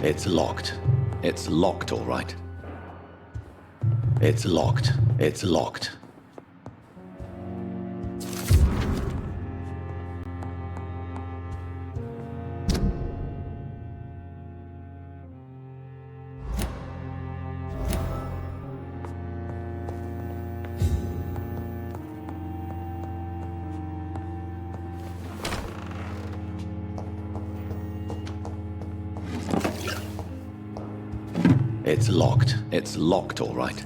It's locked. It's locked, all right. It's locked. It's locked. It's locked. It's locked, all right.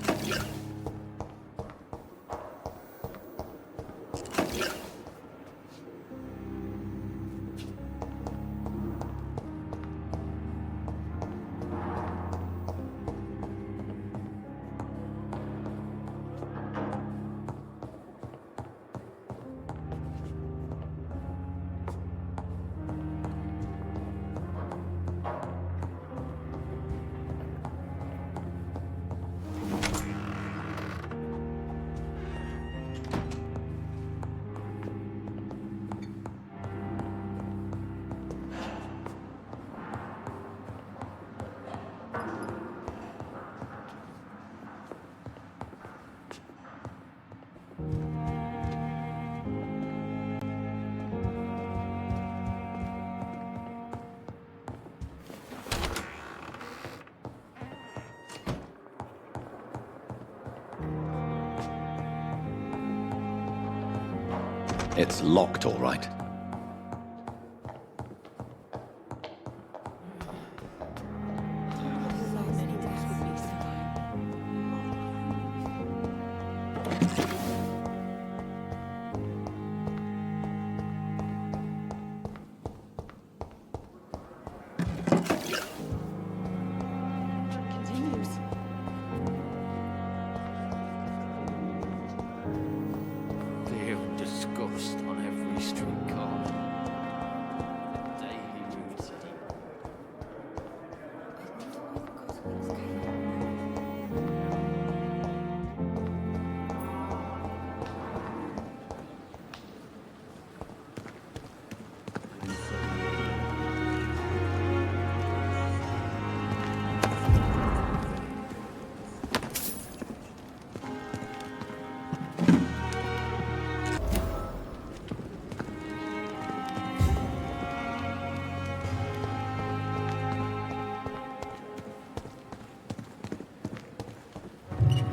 It's locked, all right.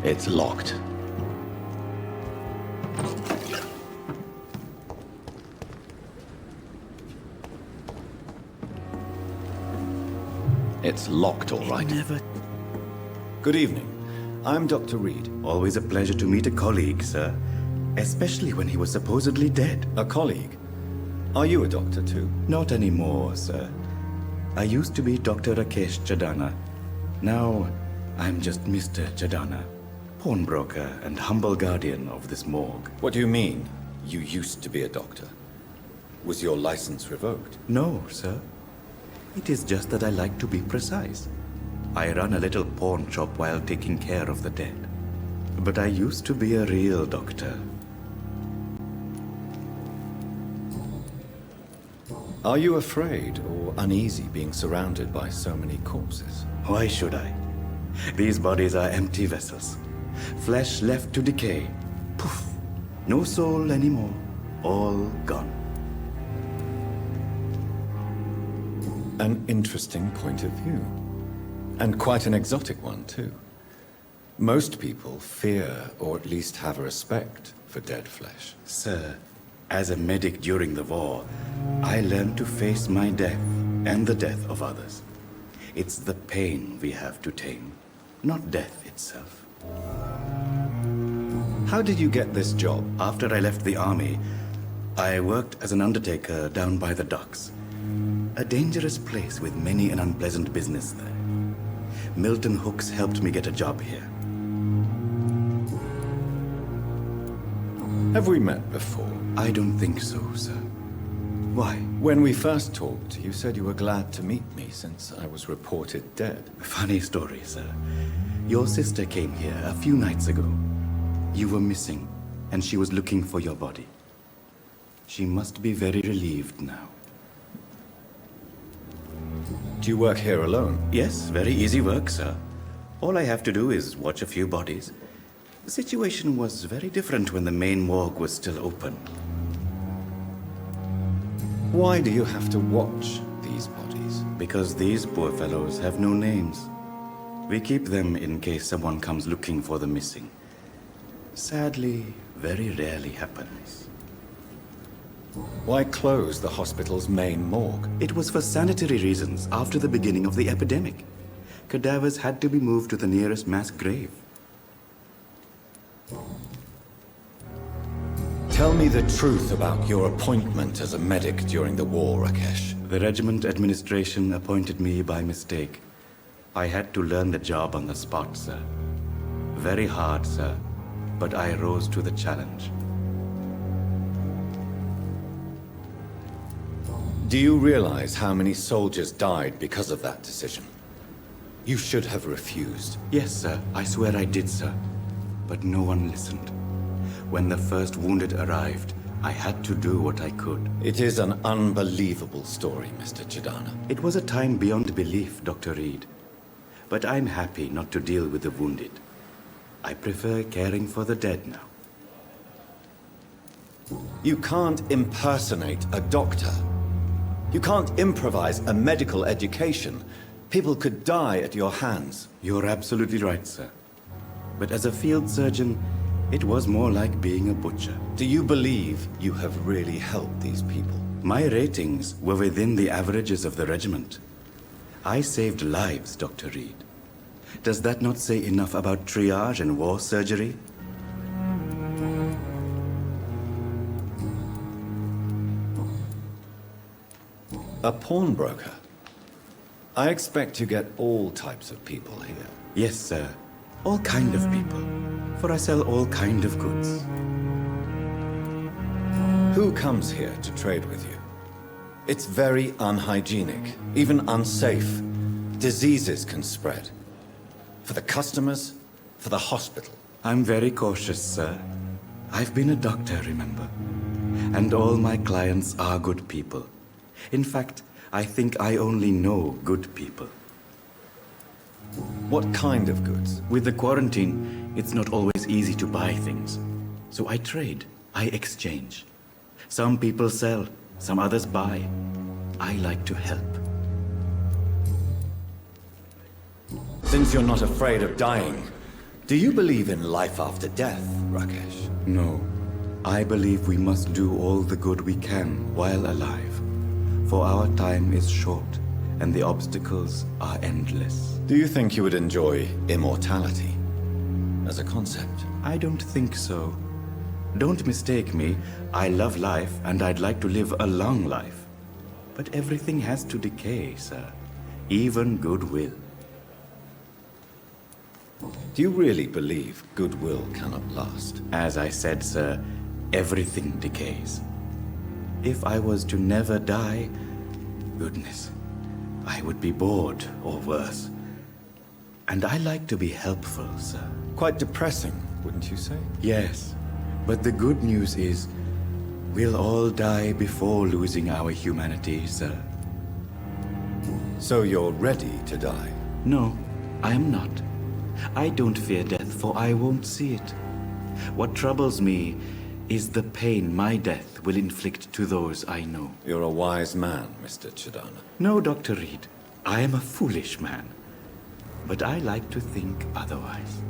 It's locked. It's locked, all right. Good evening. I'm Dr. Reed. Always a pleasure to meet a colleague, sir. Especially when he was supposedly dead. A colleague? Are you a doctor too? Not anymore, sir. I used to be Dr. Rakesh Chadana. Now, I'm just Mr. Chadana, pawnbroker and humble guardian of this morgue. What do you mean, you used to be a doctor? Was your license revoked? No, sir. It is just that I like to be precise. I run a little pawn shop while taking care of the dead. But I used to be a real doctor. Are you afraid or uneasy being surrounded by so many corpses? Why should I? These bodies are empty vessels. Flesh left to decay. Poof. No soul anymore. All gone. An interesting point of view. And quite an exotic one, too. Most people fear, or at least have a respect, for dead flesh. Sir, as a medic during the war, I learned to face my death and the death of others. It's the pain we have to tame, not death itself. How did you get this job? After I left the army, I worked as an undertaker down by the docks. A dangerous place with many an unpleasant business there. Milton Hooks helped me get a job here. Have we met before? I don't think so, sir. Why? When we first talked, you said you were glad to meet me since I was reported dead. Funny story, sir. Your sister came here a few nights ago. You were missing, and she was looking for your body. She must be very relieved now. Do you work here alone? Yes, very easy work, sir. All I have to do is watch a few bodies. The situation was very different when the main morgue was still open. Why do you have to watch these bodies? Because these poor fellows have no names. We keep them in case someone comes looking for the missing. Sadly, very rarely happens. Why close the hospital's main morgue? It was for sanitary reasons after the beginning of the epidemic. Cadavers had to be moved to the nearest mass grave. Tell me the truth about your appointment as a medic during the war, Rakesh. The regiment administration appointed me by mistake. I had to learn the job on the spot, sir. Very hard, sir, but I rose to the challenge. Do you realize how many soldiers died because of that decision? You should have refused. Yes, sir, I swear I did, sir. But no one listened. When the first wounded arrived, I had to do what I could. It is an unbelievable story, Mr. Chidana. It was a time beyond belief, Dr. Reed. But I'm happy not to deal with the wounded. I prefer caring for the dead now. You can't impersonate a doctor. You can't improvise a medical education. People could die at your hands. You're absolutely right, sir. But as a field surgeon, it was more like being a butcher. Do you believe you have really helped these people? My ratings were within the averages of the regiment. I saved lives, Dr. Reed. Does that not say enough about triage and war surgery? A pawnbroker? I expect you get all types of people here. Yes, sir. All kind of people. For I sell all kind of goods. Who comes here to trade with you? It's very unhygienic, even unsafe. Diseases can spread. For the customers, for the hospital. I'm very cautious, sir. I've been a doctor, remember? And all my clients are good people. In fact, I think I only know good people. What kind of goods? With the quarantine, it's not always easy to buy things. So I trade, I exchange. Some people sell, some others buy. I like to help. Since you're not afraid of dying, do you believe in life after death, Rakesh? No. I believe we must do all the good we can while alive. For our time is short, and the obstacles are endless. Do you think you would enjoy immortality as a concept? I don't think so. Don't mistake me. I love life, and I'd like to live a long life. But everything has to decay, sir. Even goodwill. Do you really believe goodwill cannot last? As I said, sir, everything decays. If I was to never die, goodness, I would be bored or worse. And I like to be helpful, sir. Quite depressing, wouldn't you say? Yes, but the good news is, we'll all die before losing our humanity, sir. So you're ready to die? No, I am not. I don't fear death, for I won't see it. What troubles me is the pain my death will inflict to those I know. You're a wise man, Mr. Chidana. No, Dr. Reed. I am a foolish man. But I like to think otherwise.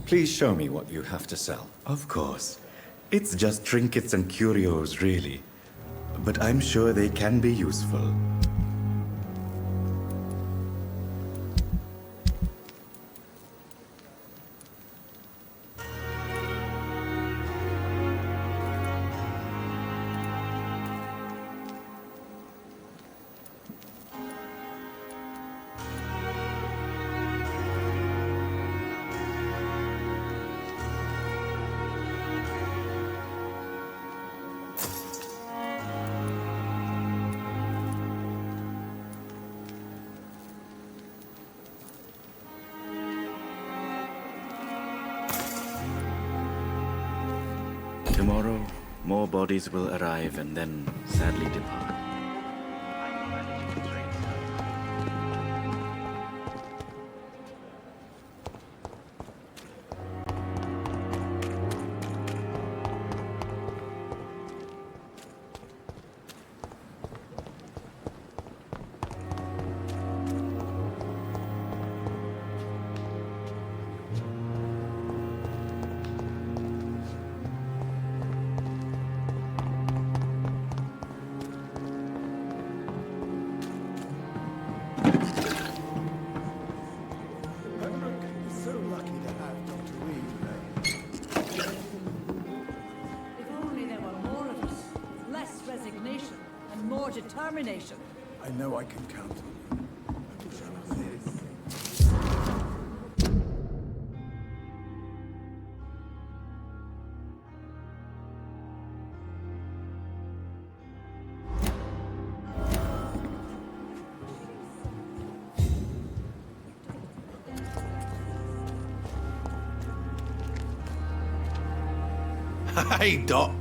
Please show me what you have to sell. Of course. It's just trinkets and curios, really. But I'm sure they can be useful. Tomorrow, More bodies will arrive and then sadly depart. Determination. I know I can count on you. Hey, Doc.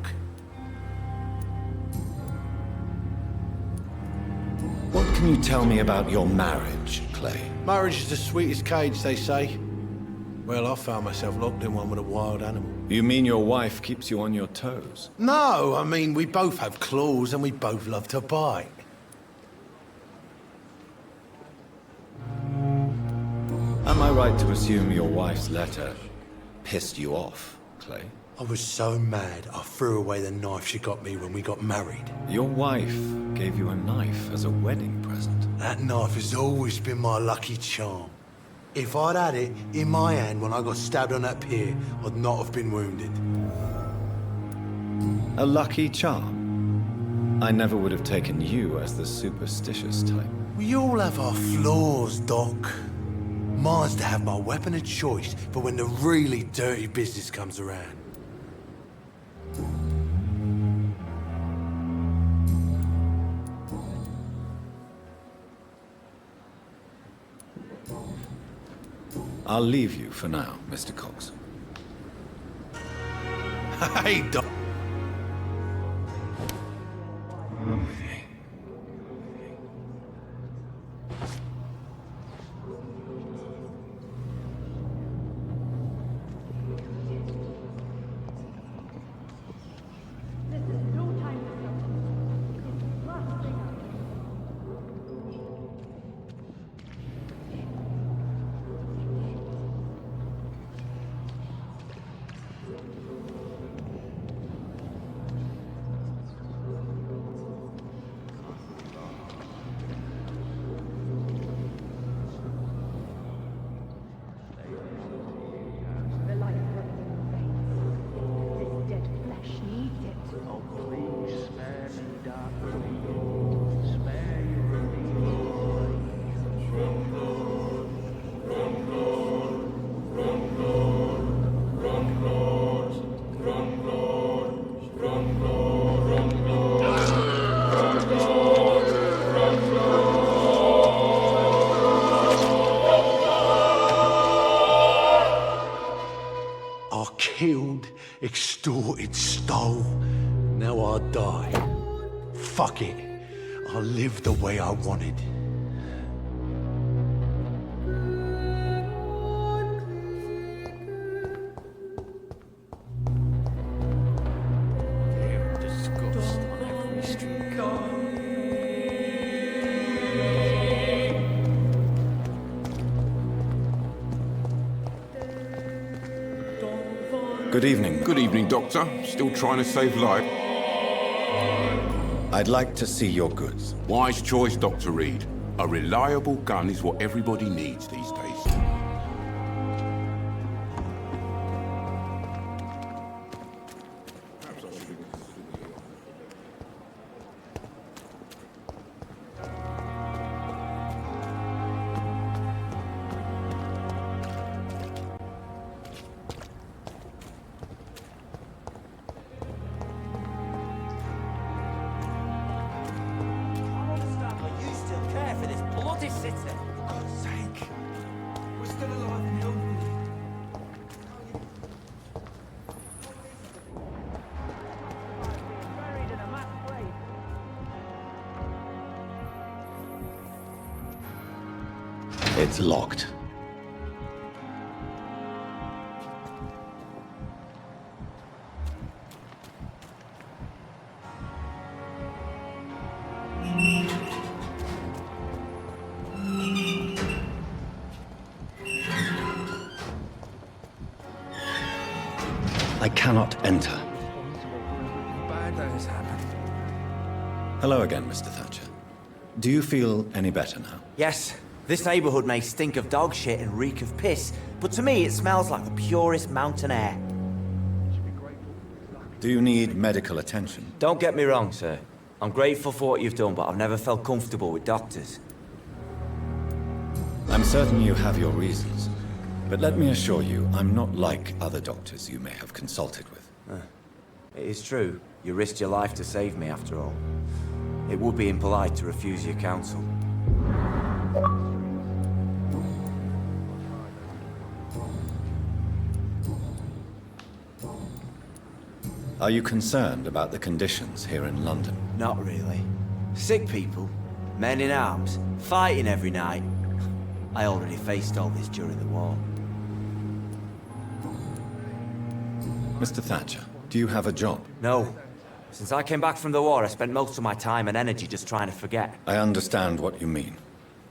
What can you tell me about your marriage, Clay? Marriage is the sweetest cage, they say. Well, I found myself locked in one with a wild animal. You mean your wife keeps you on your toes? No, I mean, we both have claws and we both love to bite. Am I right to assume your wife's letter pissed you off, Clay? I was so mad, I threw away the knife she got me when we got married. Your wife gave you a knife as a wedding present. That knife has always been my lucky charm. If I'd had it in my hand when I got stabbed on that pier, I'd not have been wounded. A lucky charm? I never would have taken you as the superstitious type. We all have our flaws, Doc. Mine's to have my weapon of choice for when the really dirty business comes around. I'll leave you for now, Mr. Cox. Hey, Doc. The life runs in your veins. This dead flesh needs it. Oh, please spare me, darling. Spare your I killed, extorted, stole. Now I die. Fuck it. I live the way I wanted. Good evening. Good evening, Doctor. Still trying to save life? I'd like to see your goods. Wise choice, Dr. Reed. A reliable gun is what everybody needs these days. It's locked. I cannot enter. Bad that has happened. Hello again, Mr. Thatcher. Do you feel any better now? Yes, this neighborhood may stink of dog shit and reek of piss, but to me it smells like the purest mountain air. Do you need medical attention? Don't get me wrong, sir. I'm grateful for what you've done, but I've never felt comfortable with doctors. I'm certain you have your reasons. But let me assure you, I'm not like other doctors you may have consulted with. It is true. You risked your life to save me, after all. It would be impolite to refuse your counsel. Are you concerned about the conditions here in London? Not really. Sick people, men in arms, fighting every night. I already faced all this during the war. Mr. Thatcher, do you have a job? No. Since I came back from the war, I spent most of my time and energy just trying to forget. I understand what you mean.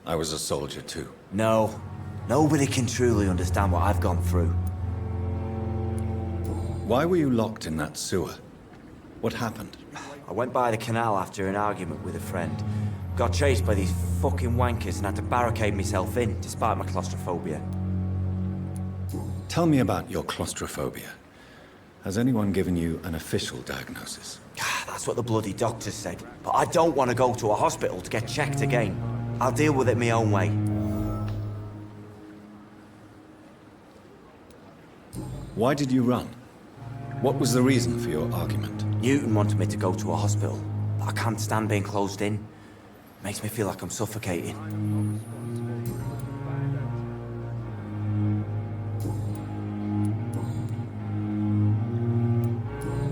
I was a soldier too. No. Nobody can truly understand what I've gone through. Why were you locked in that sewer? What happened? I went by the canal after an argument with a friend. Got chased by these fucking wankers and had to barricade myself in, despite my claustrophobia. Tell me about your claustrophobia. Has anyone given you an official diagnosis? That's what the bloody doctors said. But I don't want to go to a hospital to get checked again. I'll deal with it my own way. Why did you run? What was the reason for your argument? Newton wanted me to go to a hospital, but I can't stand being closed in. Makes me feel like I'm suffocating.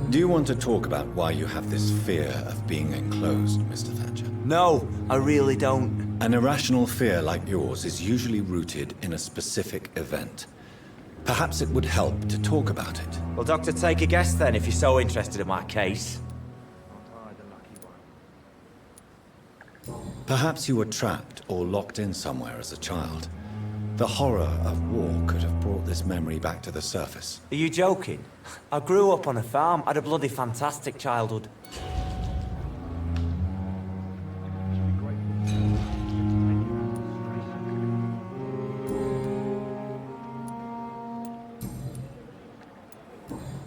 Do you want to talk about why you have this fear of being enclosed, Mr. Thatcher? No, I really don't. An irrational fear like yours is usually rooted in a specific event. Perhaps it would help to talk about it. Well, Doctor, take a guess then, if you're so interested in my case. Perhaps you were trapped or locked in somewhere as a child. The horror of war could have brought this memory back to the surface. Are you joking? I grew up on a farm, had a bloody fantastic childhood.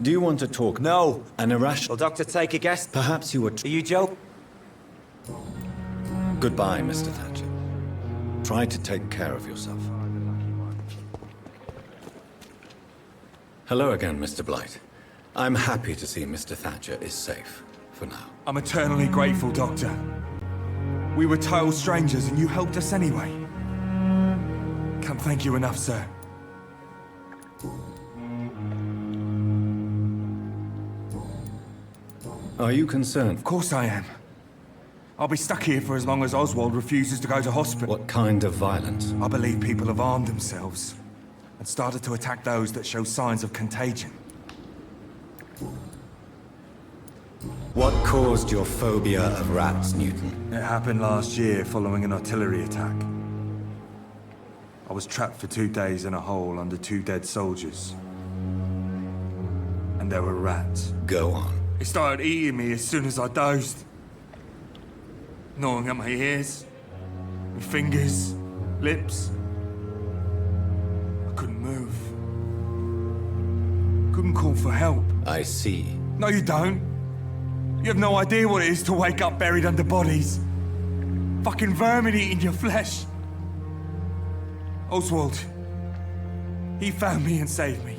Do you want to talk? No. An irrational... Well, Doctor, take a guess. Perhaps you were... Are you joking? Goodbye, Mr. Thatcher. Try to take care of yourself. Hello again, Mr. Blight. I'm happy to see Mr. Thatcher is safe, for now. I'm eternally grateful, Doctor. We were total strangers and you helped us anyway. Can't thank you enough, sir. Are you concerned? Of course I am. I'll be stuck here for as long as Oswald refuses to go to hospital. What kind of violence? I believe people have armed themselves and started to attack those that show signs of contagion. What caused your phobia of rats, Newton? It happened last year following an artillery attack. I was trapped for 2 days in a hole under 2 dead soldiers. And there were rats. Go on. It started eating me as soon as I dozed. Gnawing at my ears, my fingers, lips. I couldn't move. Couldn't call for help. I see. No, you don't. You have no idea what it is to wake up buried under bodies. Fucking vermin eating your flesh. Oswald. He found me and saved me.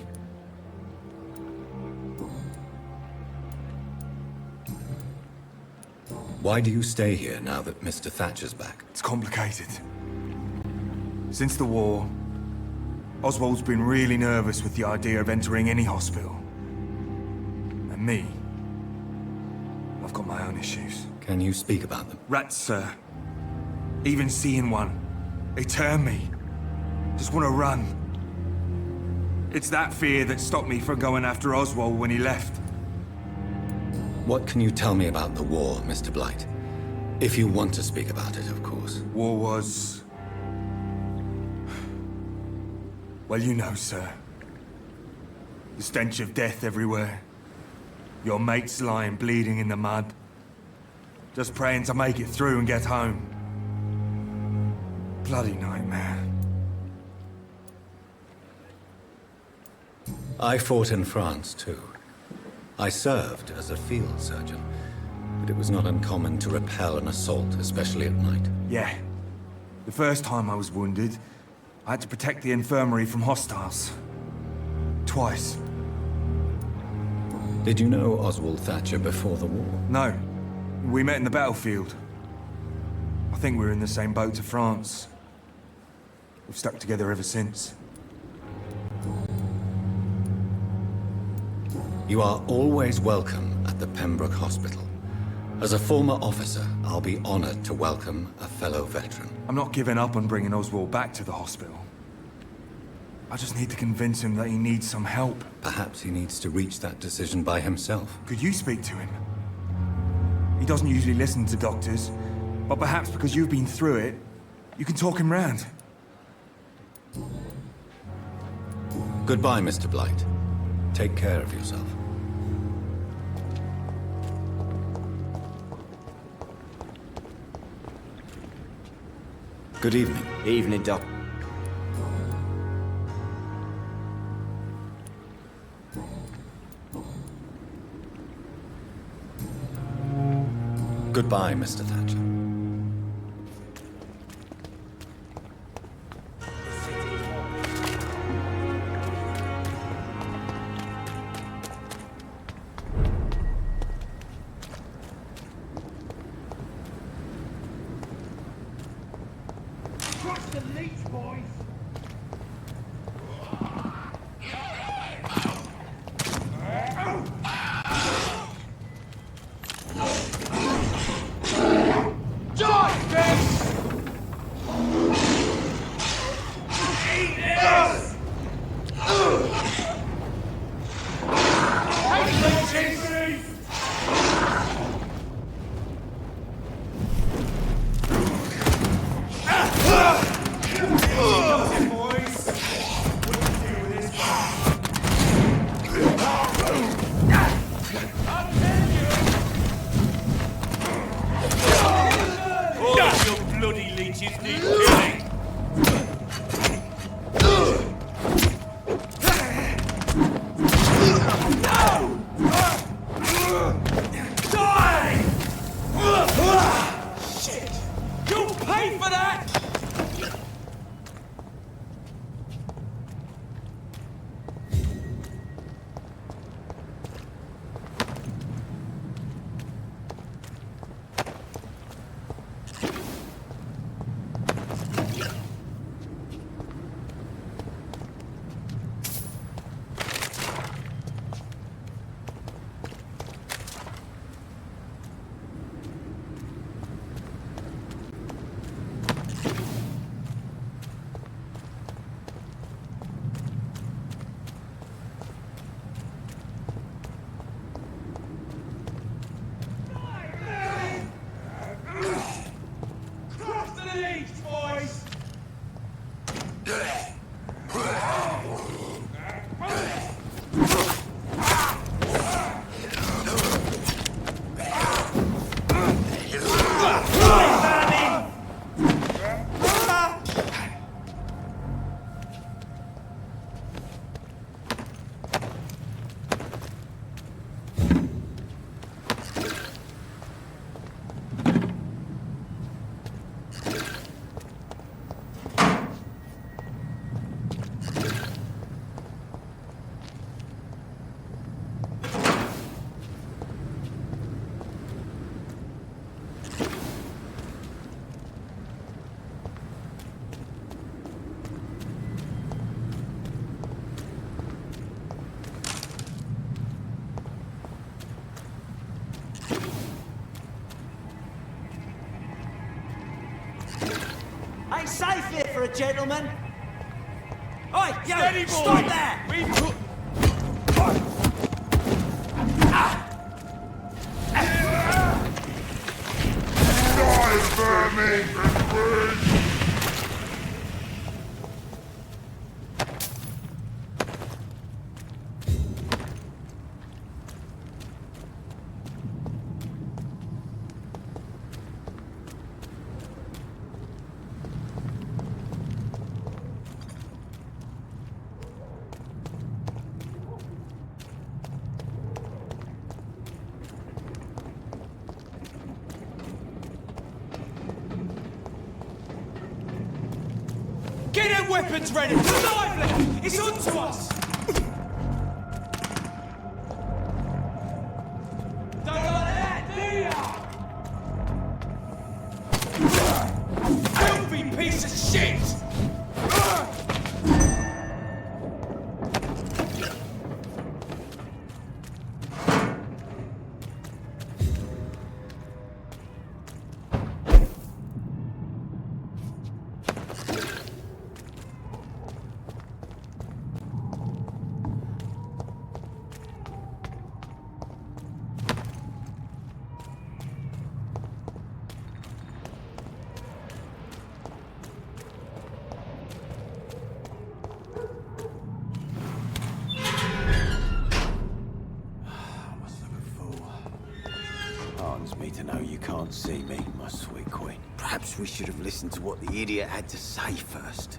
Why do you stay here now that Mr. Thatcher's back? It's complicated. Since the war, Oswald's been really nervous with the idea of entering any hospital. And me, I've got my own issues. Can you speak about them? Rats, sir. Even seeing one, they turn me. Just want to run. It's that fear that stopped me from going after Oswald when he left. What can you tell me about the war, Mr. Blight? If you want to speak about it, of course. War was... Well, you know, sir. The stench of death everywhere. Your mates lying bleeding in the mud. Just praying to make it through and get home. Bloody nightmare. I fought in France, too. I served as a field surgeon, but it was not uncommon to repel an assault, especially at night. Yeah. The first time I was wounded, I had to protect the infirmary from hostiles. Twice. Did you know Oswald Thatcher before the war? No. We met in the battlefield. I think we were in the same boat to France. We've stuck together ever since. You are always welcome at the Pembroke Hospital. As a former officer, I'll be honored to welcome a fellow veteran. I'm not giving up on bringing Oswald back to the hospital. I just need to convince him that he needs some help. Perhaps he needs to reach that decision by himself. Could you speak to him? He doesn't usually listen to doctors, but perhaps because you've been through it, you can talk him round. Goodbye, Mr. Blight. Take care of yourself. Good evening. Evening, Doc. Goodbye, Mr. Thatcher. Ain't safe here for a gentleman. Oi, yo, Steady, boy. stop there! Get them weapons ready! Lively! It's on to us! Don't like that, do ya? Filthy piece of shit! Heartens me to know you can't see me, my sweet queen. Perhaps we should have listened to what the idiot had to say first.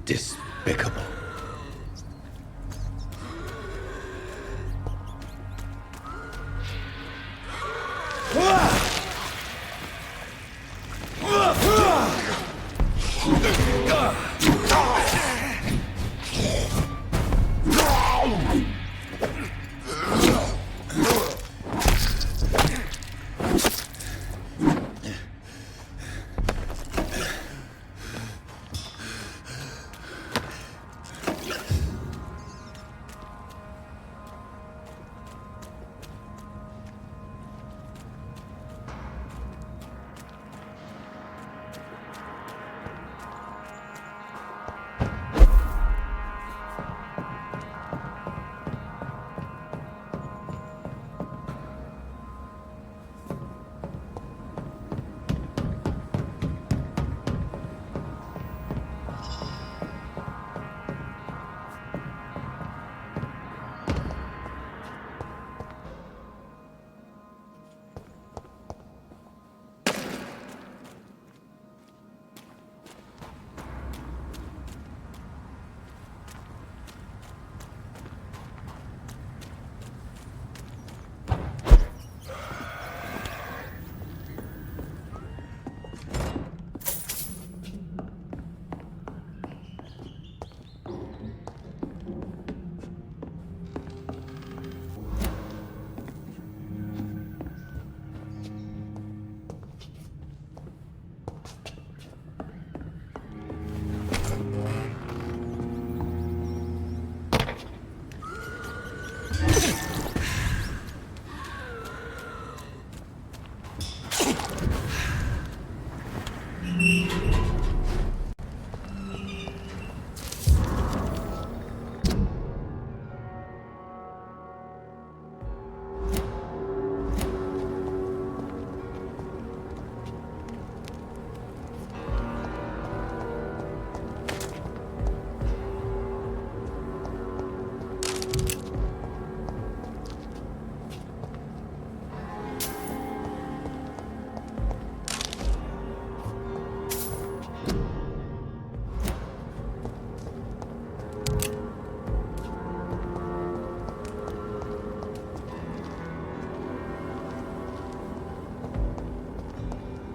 despicable.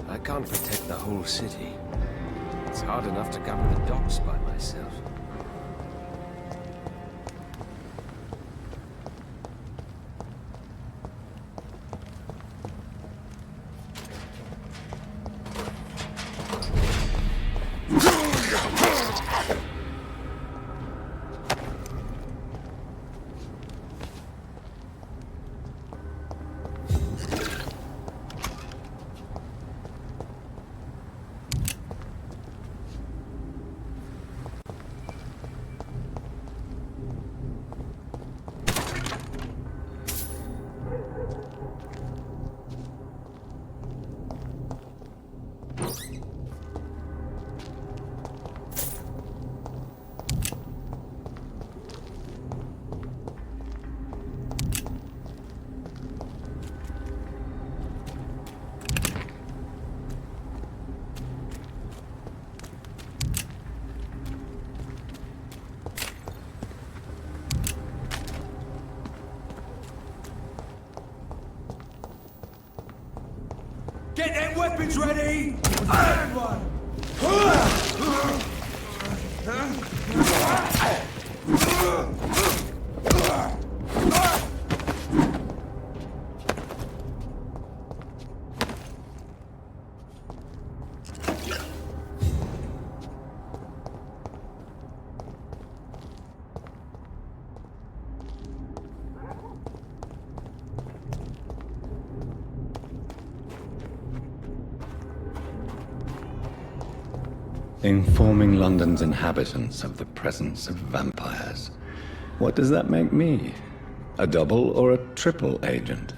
I can't protect the whole city. It's hard enough to cover the docks by myself. Get them weapons ready! And one! Informing London's inhabitants of the presence of vampires. What does that make me? A double or a triple agent?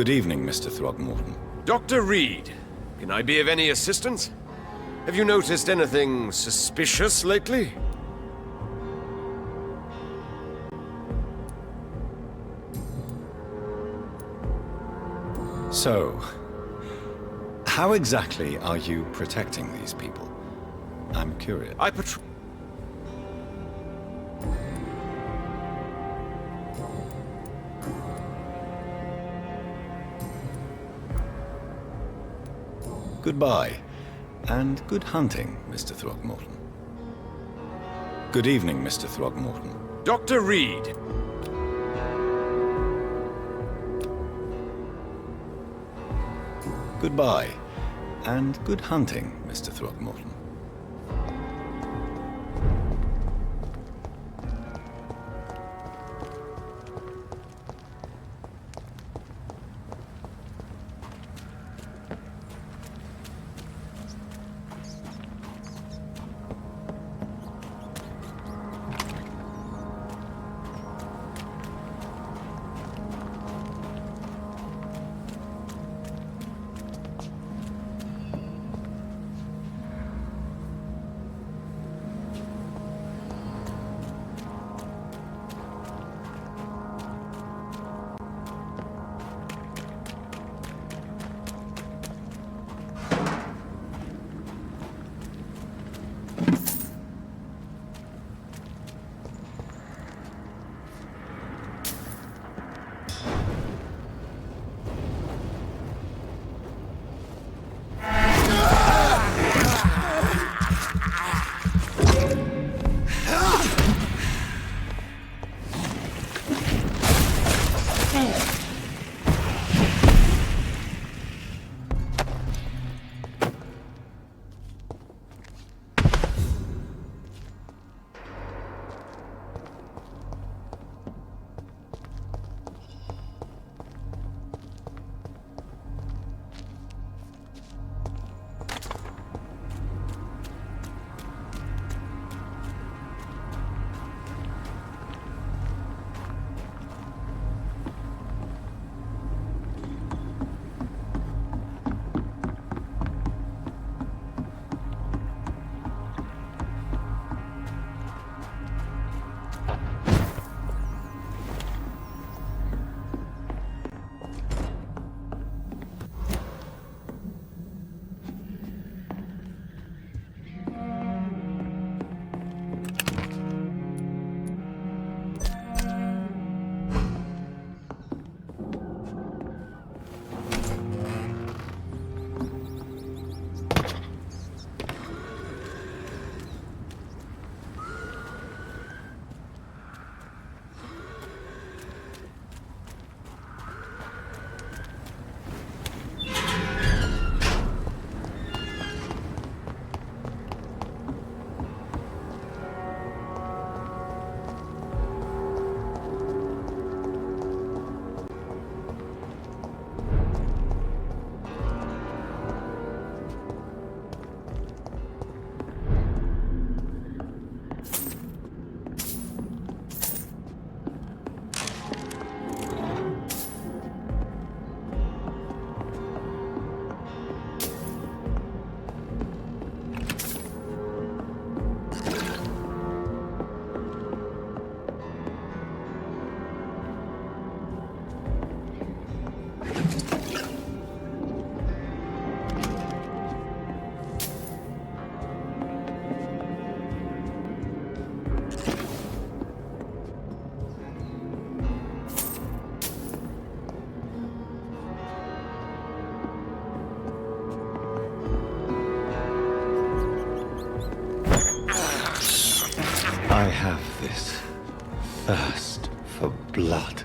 Good evening, Mr. Throgmorton. Dr. Reed, can I be of any assistance? Have you noticed anything suspicious lately? So, how exactly are you protecting these people? I'm curious. I patrol. Goodbye, and good hunting, Mr. Throgmorton. Good evening, Mr. Throgmorton. Dr. Reed. Goodbye, and good hunting, Mr. Throgmorton. I have this thirst for blood.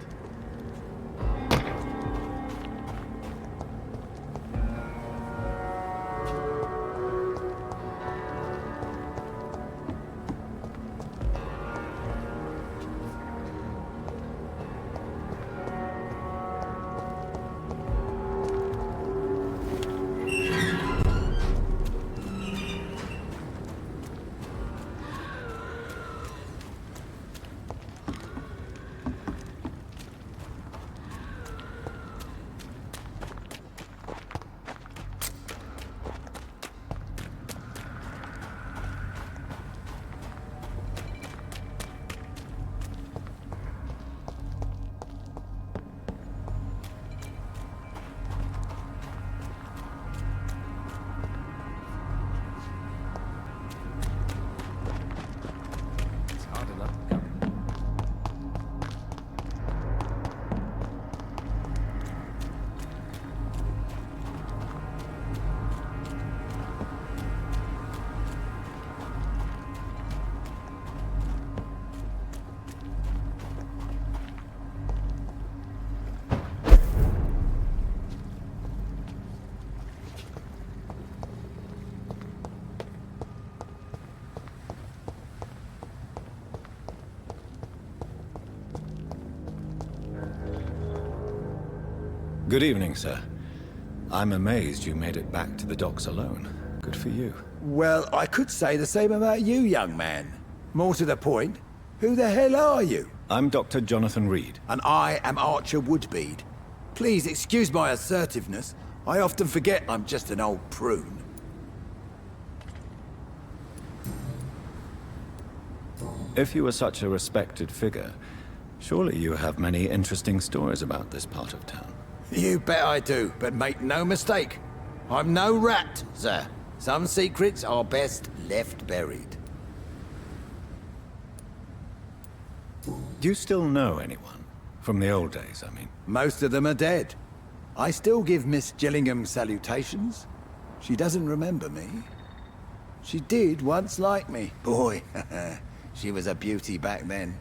Good evening, sir. I'm amazed you made it back to the docks alone. Good for you. Well, I could say the same about you, young man. More to the point, who the hell are you? I'm Dr. Jonathan Reed. And I am Archer Woodbead. Please excuse my assertiveness. I often forget I'm just an old prune. If you were such a respected figure, surely you have many interesting stories about this part of town. You bet I do, but make no mistake. I'm no rat, sir. Some secrets are best left buried. Do you still know anyone? From the old days, I mean. Most of them are dead. I still give Miss Gillingham salutations. She doesn't remember me. She did once like me. Boy, she was a beauty back then.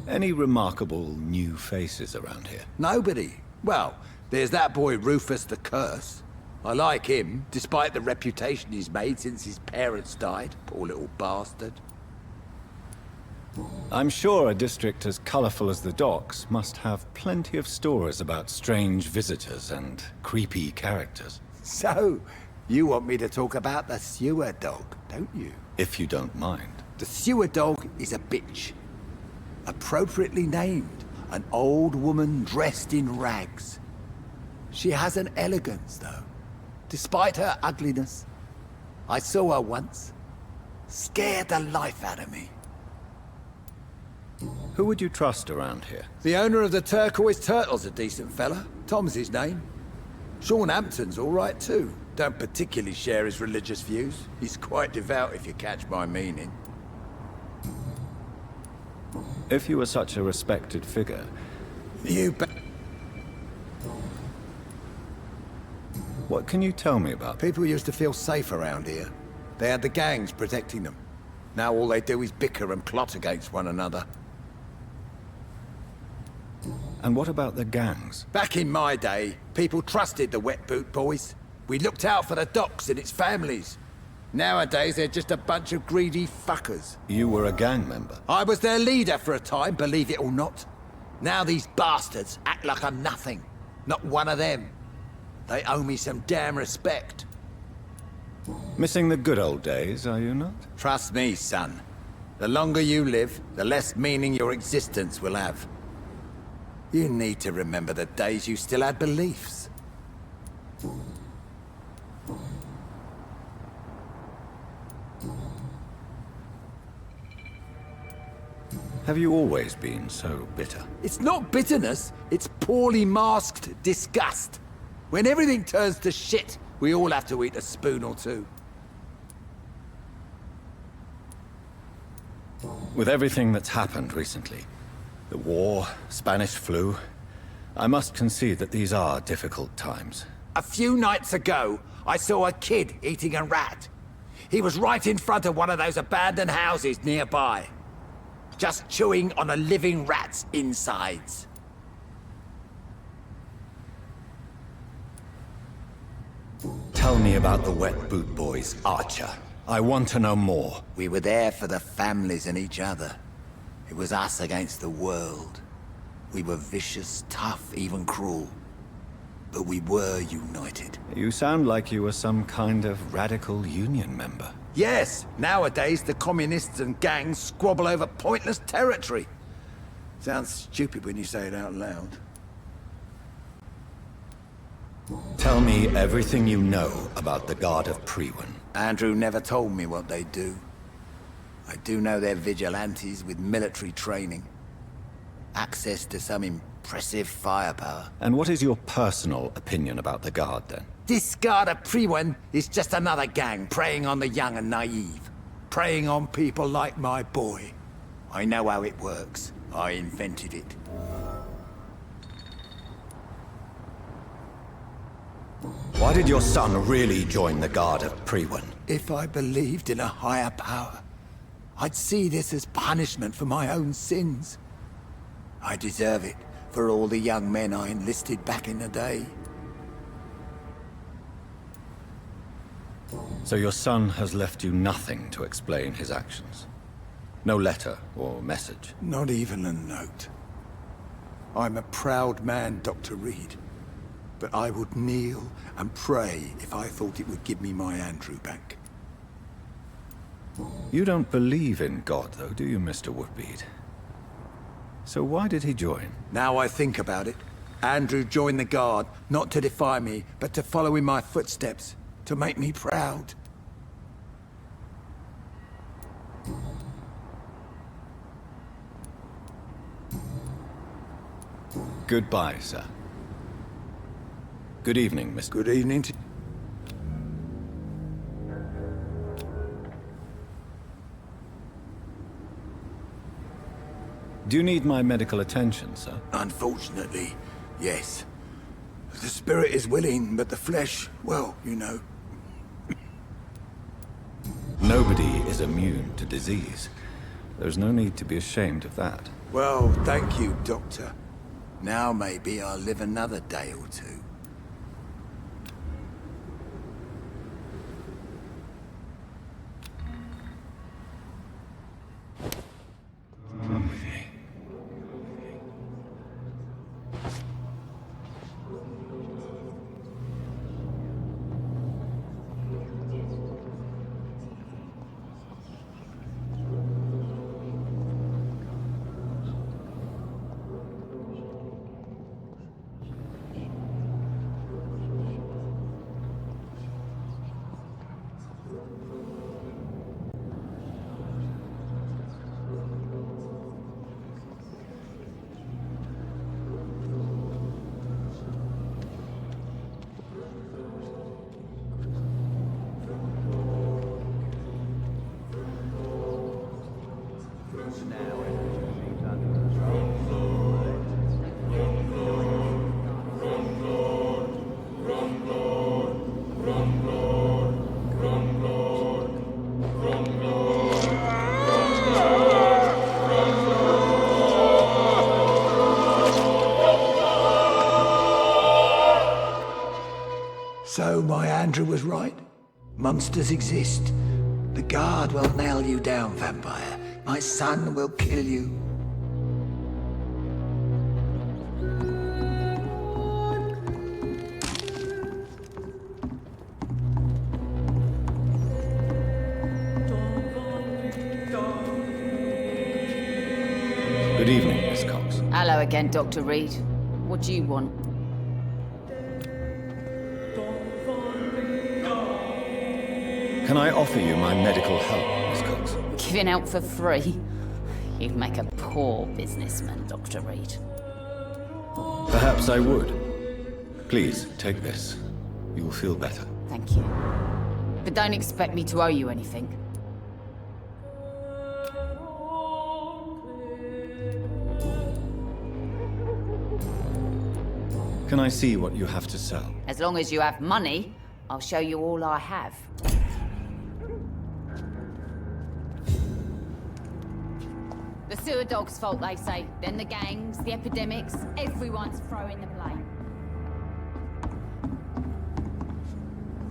Any remarkable new faces around here? Nobody. Well, there's that boy Rufus the Curse. I like him, despite the reputation he's made since his parents died. Poor little bastard. I'm sure a district as colorful as the docks must have plenty of stories about strange visitors and creepy characters. So, you want me to talk about the sewer dog, don't you? If you don't mind. The sewer dog is a bitch. Appropriately named, an old woman dressed in rags. She has an elegance, though, despite her ugliness. I saw her once. Scared the life out of me. Who would you trust around here? The owner of the Turquoise Turtle's a decent fella. Tom's his name. Sean Hampton's all right, too. Don't particularly share his religious views. He's quite devout, if you catch my meaning. If you were such a respected figure... You bet. What can you tell me about? People used to feel safe around here. They had the gangs protecting them. Now all they do is bicker and plot against one another. And what about the gangs? Back in my day, people trusted the Wet Boot Boys. We looked out for the docks and its families. Nowadays, they're just a bunch of greedy fuckers. You were a gang member? I was their leader for a time, believe it or not. Now these bastards act like I'm nothing. Not one of them. They owe me some damn respect. Missing the good old days, are you not? Trust me, son. The longer you live, the less meaning your existence will have. You need to remember the days you still had beliefs. Have you always been so bitter? It's not bitterness, it's poorly masked disgust. When everything turns to shit, we all have to eat a spoon or two. With everything that's happened recently, the war, Spanish flu, I must concede that these are difficult times. A few nights ago, I saw a kid eating a rat. He was right in front of one of those abandoned houses nearby. Just chewing on a living rat's insides. Tell me about the Wet Boot Boys, Archer. I want to know more. We were there for the families and each other. It was us against the world. We were vicious, tough, even cruel. But we were united. You sound like you were some kind of radical union member. Yes, nowadays the communists and gangs squabble over pointless territory. Sounds stupid when you say it out loud. Tell me everything you know about the Guard of Priwen. Andrew never told me what they do. I do know they're vigilantes with military training. Access to some impressive firepower. And what is your personal opinion about the Guard, then? This Guard of Priwen is just another gang preying on the young and naive. Preying on people like my boy. I know how it works. I invented it. Why did your son really join the Guard of Priwen? If I believed in a higher power, I'd see this as punishment for my own sins. I deserve it for all the young men I enlisted back in the day. So your son has left you nothing to explain his actions? No letter or message? Not even a note. I'm a proud man, Dr. Reed. But I would kneel and pray if I thought it would give me my Andrew back. You don't believe in God, though, do you, Mr. Woodbead? So why did he join? Now I think about it, Andrew joined the Guard, not to defy me, but to follow in my footsteps, to make me proud. Goodbye, sir. Good evening, Mr. Good evening to... Do you need my medical attention, sir? Unfortunately, yes. The spirit is willing, but the flesh, well, you know. Nobody is immune to disease. There's no need to be ashamed of that. Well, thank you, Doctor. Now maybe I'll live another day or two. So my Andrew was right. Monsters exist. The Guard will nail you down, Vampire. My son will kill you. Good evening, Miss Cox. Hello again, Dr. Reed. What do you want? Can I offer you my medical help, Miss Cox? Giving out for free? You'd make a poor businessman, Dr. Reed. Perhaps I would. Please, take this. You will feel better. Thank you. But don't expect me to owe you anything. Can I see what you have to sell? As long as you have money, I'll show you all I have. The sewer dog's fault, they say. Then the gangs, the epidemics, everyone's throwing the blame.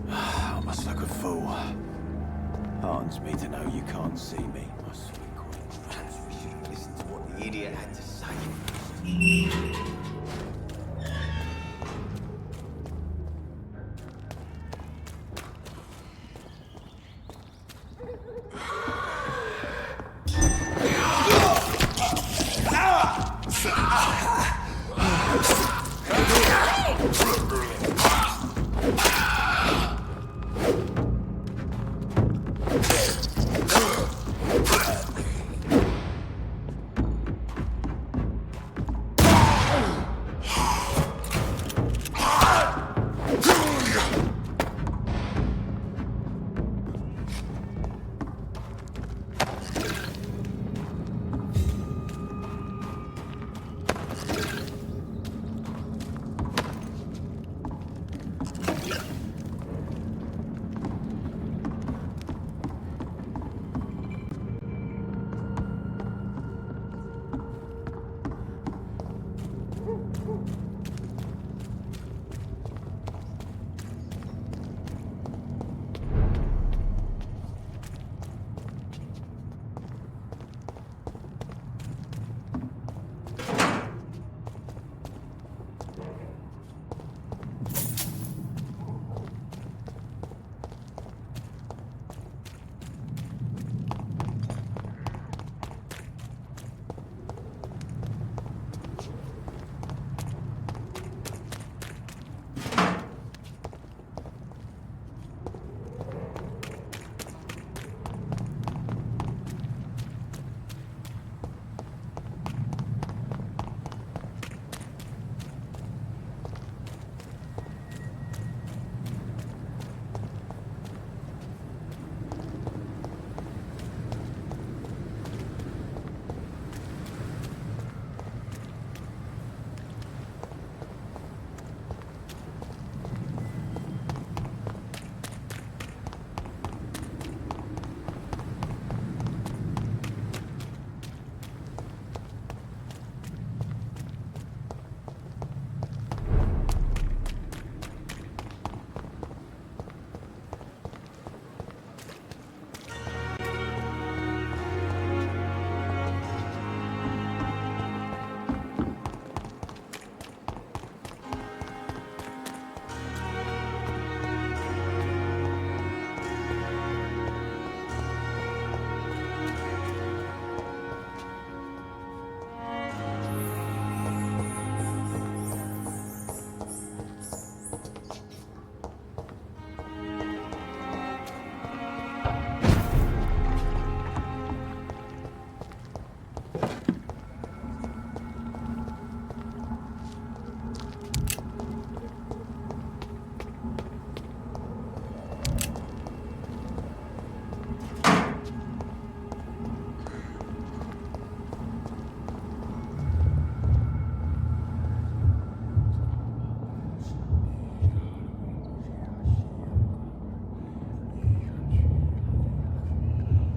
I must look a fool. Heartens me to know you can't see me, my sweet queen. Perhaps we should listen to what the idiot had to say.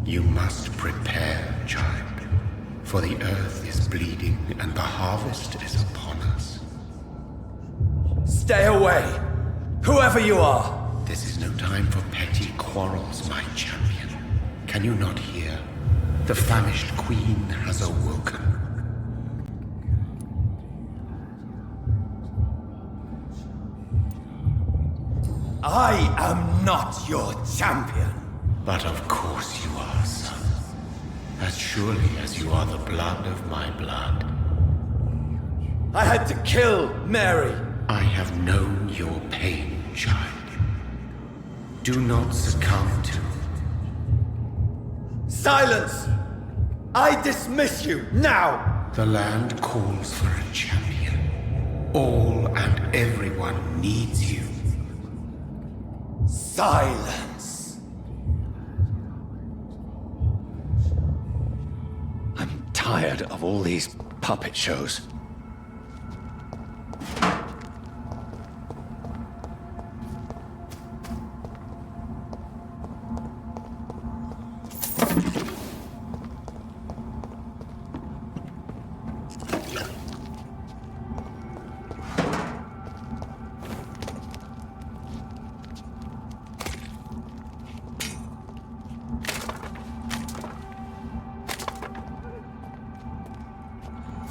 You must prepare, child, for the earth is bleeding and the harvest is upon us. Stay away! Whoever you are! This is no time for petty quarrels, my champion. Can you not hear? The famished queen has awoken. I am not your champion. But of course you are, son. As surely as you are the blood of my blood. I had to kill Mary. I have known your pain, child. Do not succumb to... Silence! I dismiss you, now! The land calls for a champion. All and everyone needs you. Silence! I'm tired of all these puppet shows.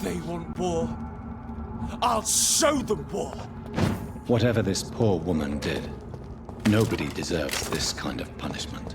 They want war. I'll show them war. Whatever this poor woman did, nobody deserves this kind of punishment.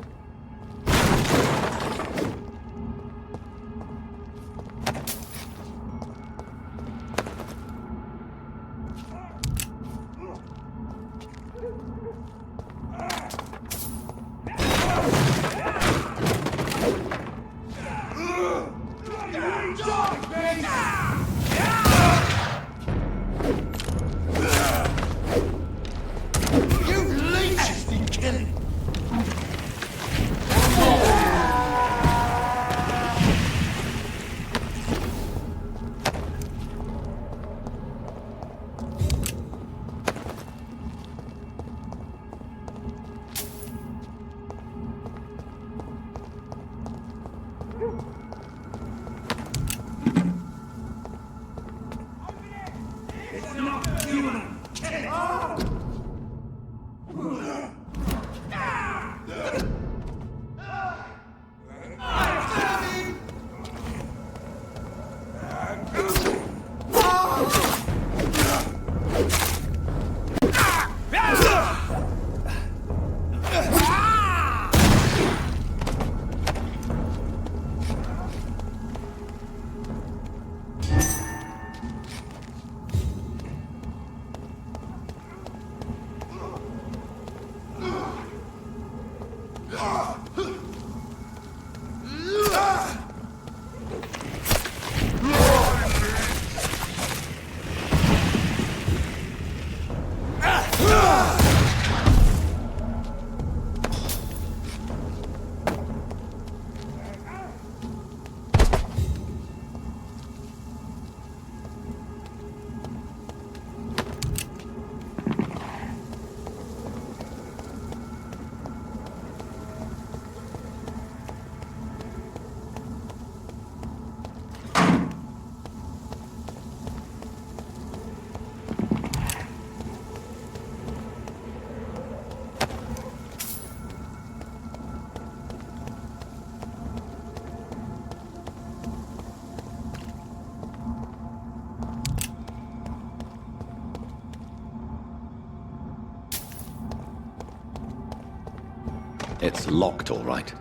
It's locked, all right.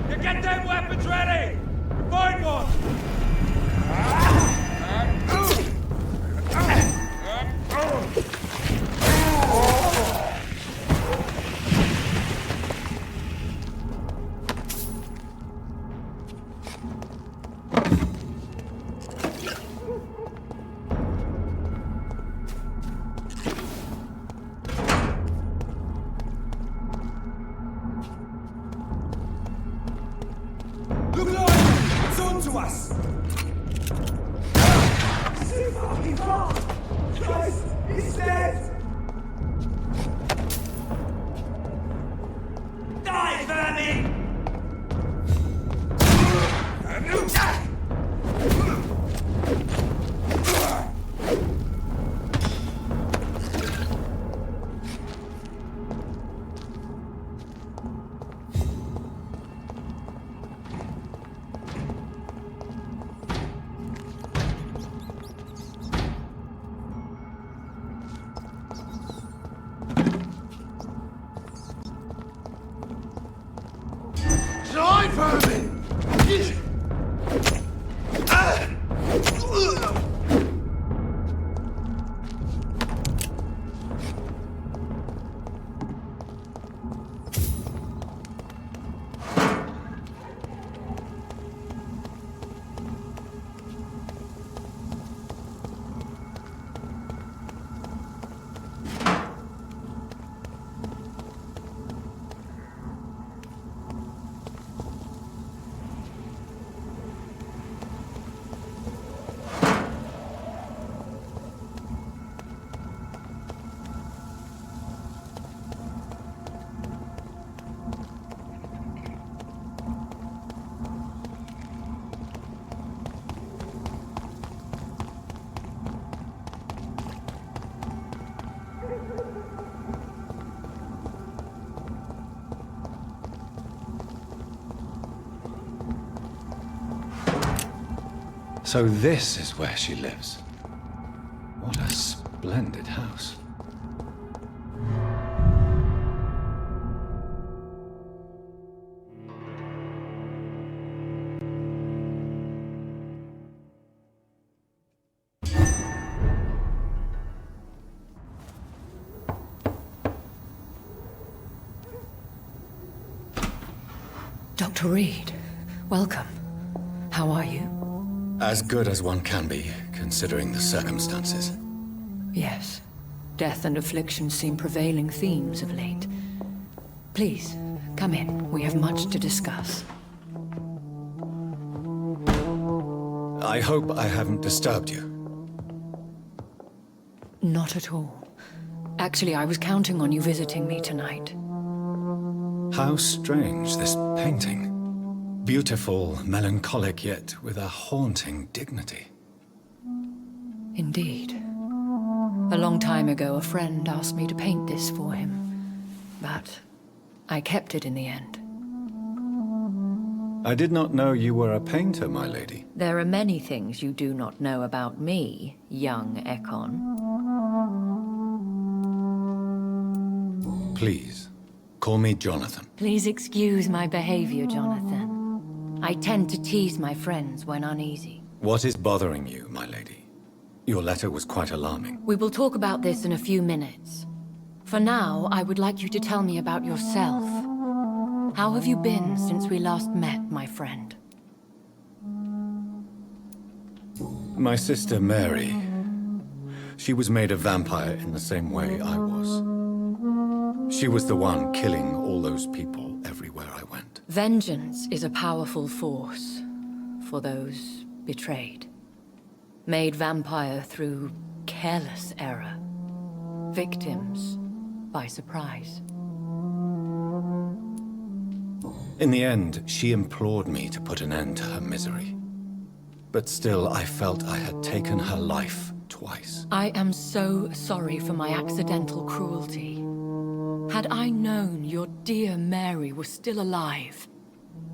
You get them weapons ready! Find one! So this is where she lives. What a splendid house. Dr. Reed, welcome. How are you? As good as one can be, considering the circumstances. Yes. Death and affliction seem prevailing themes of late. Please, come in. We have much to discuss. I hope I haven't disturbed you. Not at all. Actually, I was counting on you visiting me tonight. How strange, this painting. Beautiful, melancholic, yet with a haunting dignity. Indeed. A long time ago, a friend asked me to paint this for him, but I kept it in the end. I did not know you were a painter, my lady. There are many things you do not know about me, young Ekon. Please, call me Jonathan. Please excuse my behavior, Jonathan. I tend to tease my friends when uneasy. What is bothering you, my lady? Your letter was quite alarming. We will talk about this in a few minutes. For now, I would like you to tell me about yourself. How have you been since we last met, my friend? My sister Mary. She was made a vampire in the same way I was. She was the one killing all those people everywhere I went. Vengeance is a powerful force for those betrayed. Made vampire through careless error. Victims by surprise. In the end, she implored me to put an end to her misery. But still, I felt I had taken her life twice. I am so sorry for my accidental cruelty. Had I known your dear Mary was still alive,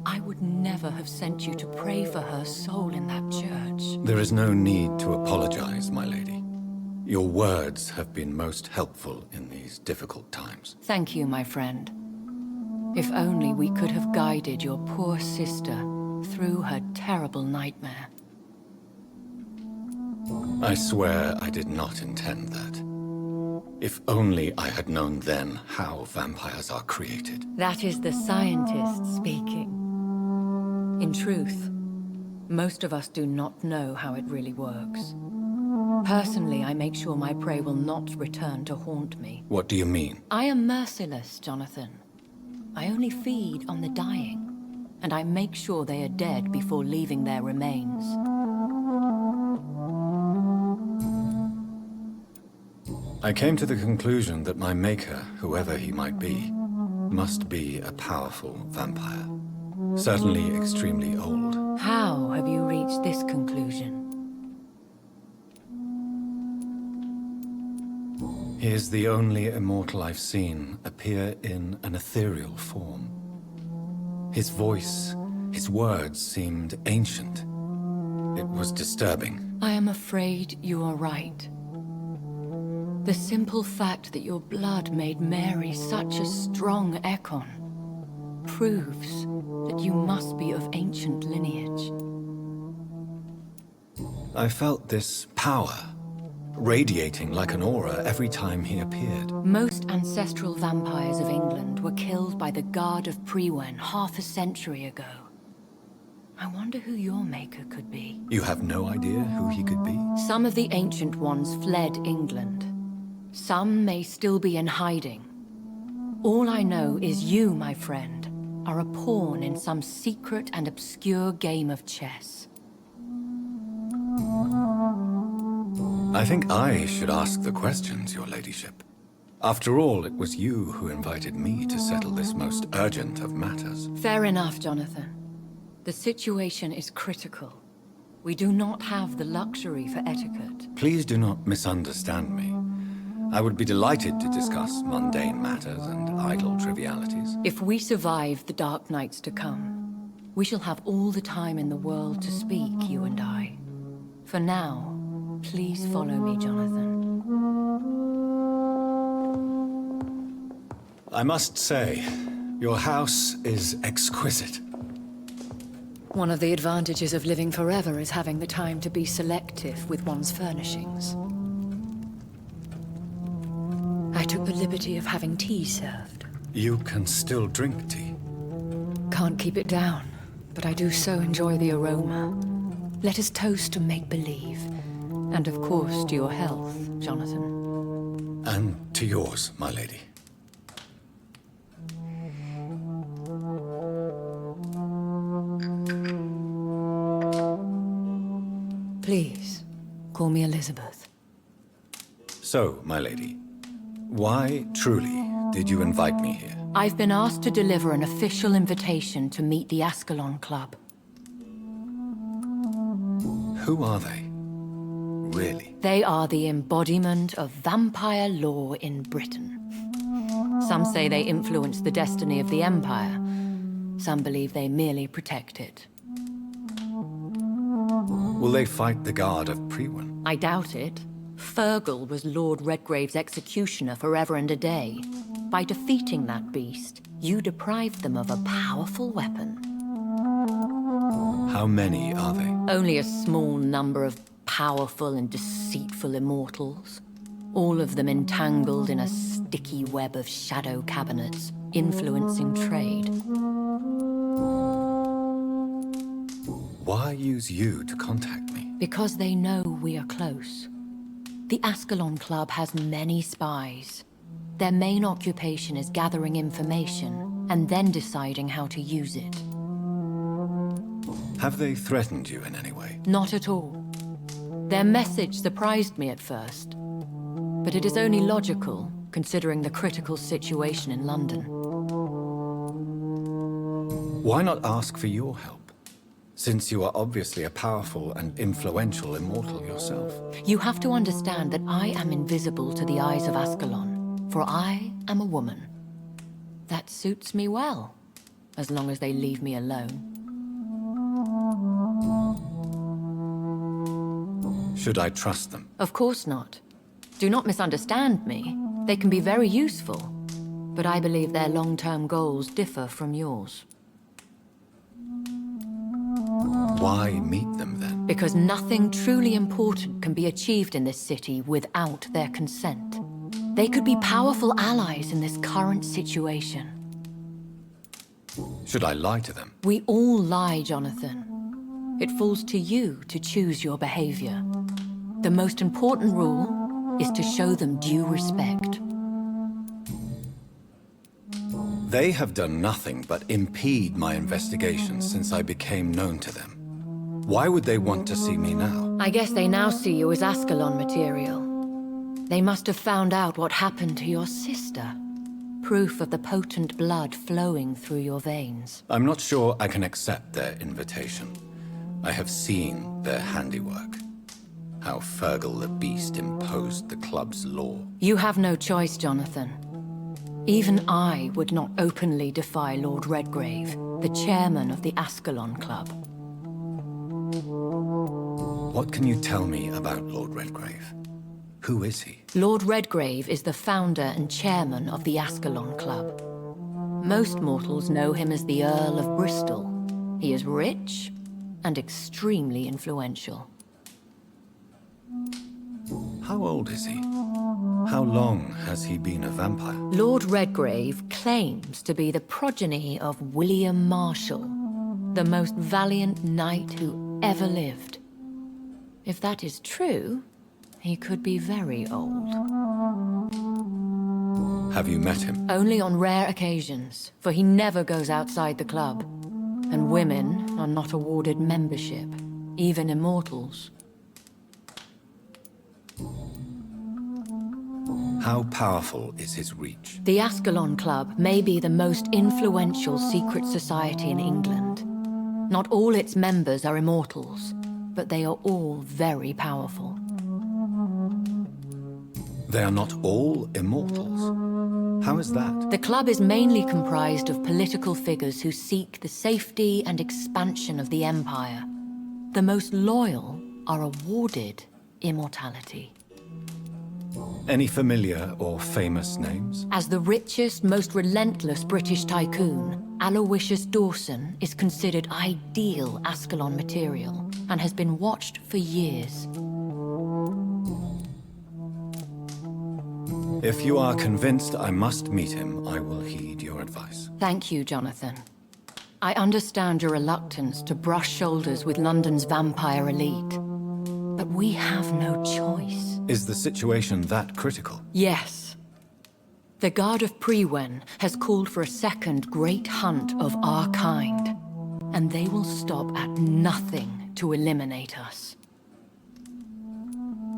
I would never have sent you to pray for her soul in that church. There is no need to apologize, my lady. Your words have been most helpful in these difficult times. Thank you, my friend. If only we could have guided your poor sister through her terrible nightmare. I swear I did not intend that. If only I had known then how vampires are created. That is the scientist speaking. In truth, most of us do not know how it really works. Personally, I make sure my prey will not return to haunt me. What do you mean? I am merciless, Jonathan. I only feed on the dying, and I make sure they are dead before leaving their remains. I came to the conclusion that my maker, whoever he might be, must be a powerful vampire. Certainly extremely old. How have you reached this conclusion? He is the only immortal I've seen appear in an ethereal form. His voice, his words seemed ancient. It was disturbing. I am afraid you are right. The simple fact that your blood made Mary such a strong Ekon proves that you must be of ancient lineage. I felt this power, radiating like an aura every time he appeared. Most ancestral vampires of England were killed by the Guard of Priwen half a century ago. I wonder who your maker could be. You have no idea who he could be? Some of the ancient ones fled England. Some may still be in hiding. All I know is you, my friend, are a pawn in some secret and obscure game of chess. I think I should ask the questions, your ladyship. After all, it was you who invited me to settle this most urgent of matters. Fair enough, Jonathan. The situation is critical. We do not have the luxury for etiquette. Please do not misunderstand me. I would be delighted to discuss mundane matters and idle trivialities. If we survive the dark nights to come, we shall have all the time in the world to speak, you and I. For now, please follow me, Jonathan. I must say, your house is exquisite. One of the advantages of living forever is having the time to be selective with one's furnishings. I took the liberty of having tea served. You can still drink tea. Can't keep it down, but I do so enjoy the aroma. Let us toast to make-believe. And of course, to your health, Jonathan. And to yours, my lady. Please, call me Elizabeth. So, my lady, why, truly, did you invite me here? I've been asked to deliver an official invitation to meet the Ascalon Club. Who are they? Really? They are the embodiment of vampire law in Britain. Some say they influence the destiny of the Empire. Some believe they merely protect it. Will they fight the guard of Priwen? I doubt it. Fergal was Lord Redgrave's executioner forever and a day. By defeating that beast, you deprived them of a powerful weapon. How many are they? Only a small number of powerful and deceitful immortals. All of them entangled in a sticky web of shadow cabinets, influencing trade. Why use you to contact me? Because they know we are close. The Ascalon Club has many spies. Their main occupation is gathering information and then deciding how to use it. Have they threatened you in any way? Not at all. Their message surprised me at first, but it is only logical, considering the critical situation in London. Why not ask for your help? Since you are obviously a powerful and influential immortal yourself. You have to understand that I am invisible to the eyes of Ascalon, for I am a woman. That suits me well, as long as they leave me alone. Should I trust them? Of course not. Do not misunderstand me. They can be very useful, but I believe their long-term goals differ from yours. Why meet them then? Because nothing truly important can be achieved in this city without their consent. They could be powerful allies in this current situation. Should I lie to them? We all lie, Jonathan. It falls to you to choose your behavior. The most important rule is to show them due respect. They have done nothing but impede my investigations since I became known to them. Why would they want to see me now? I guess they now see you as Ascalon material. They must have found out what happened to your sister. Proof of the potent blood flowing through your veins. I'm not sure I can accept their invitation. I have seen their handiwork. How Fergal the Beast imposed the club's law. You have no choice, Jonathan. Even I would not openly defy Lord Redgrave, the chairman of the Ascalon Club. What can you tell me about Lord Redgrave? Who is he? Lord Redgrave is the founder and chairman of the Ascalon Club. Most mortals know him as the Earl of Bristol. He is rich and extremely influential. How old is he? How long has he been a vampire? Lord Redgrave claims to be the progeny of William Marshall, the most valiant knight who ever lived. If that is true, he could be very old. Have you met him? Only on rare occasions, for he never goes outside the club. And women are not awarded membership, even immortals. How powerful is his reach? The Ascalon Club may be the most influential secret society in England. Not all its members are immortals, but they are all very powerful. They are not all immortals? How is that? The club is mainly comprised of political figures who seek the safety and expansion of the Empire. The most loyal are awarded immortality. Any familiar or famous names? As the richest, most relentless British tycoon, Aloysius Dawson is considered ideal Ascalon material and has been watched for years. If you are convinced I must meet him, I will heed your advice. Thank you, Jonathan. I understand your reluctance to brush shoulders with London's vampire elite, but we have no choice. Is the situation that critical? Yes. The Guard of Prewen has called for a second great hunt of our kind, and they will stop at nothing to eliminate us.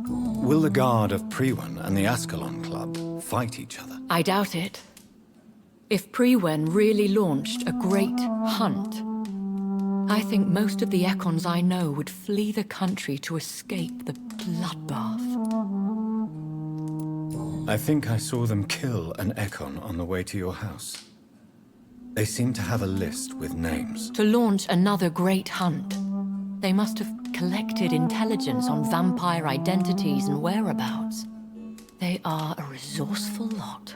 Will the Guard of Prewen and the Ascalon Club fight each other? I doubt it. If Prewen really launched a great hunt, I think most of the Ekons I know would flee the country to escape the bloodbath. I think I saw them kill an Ekon on the way to your house. They seem to have a list with names. To launch another great hunt, they must have collected intelligence on vampire identities and whereabouts. They are a resourceful lot.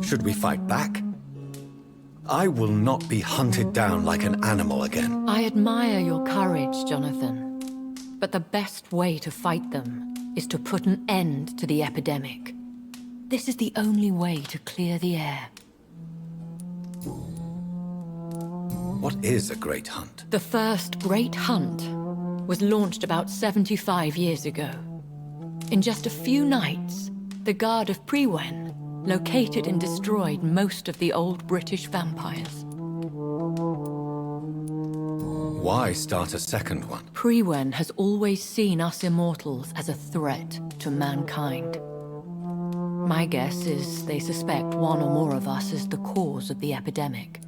Should we fight back? I will not be hunted down like an animal again. I admire your courage, Jonathan. But the best way to fight them is to put an end to the epidemic. This is the only way to clear the air. What is a great hunt? The first great hunt was launched about 75 years ago. In just a few nights, the Guard of Prewen located and destroyed most of the old British vampires. Why start a second one? Prewen has always seen us immortals as a threat to mankind. My guess is they suspect one or more of us is the cause of the epidemic.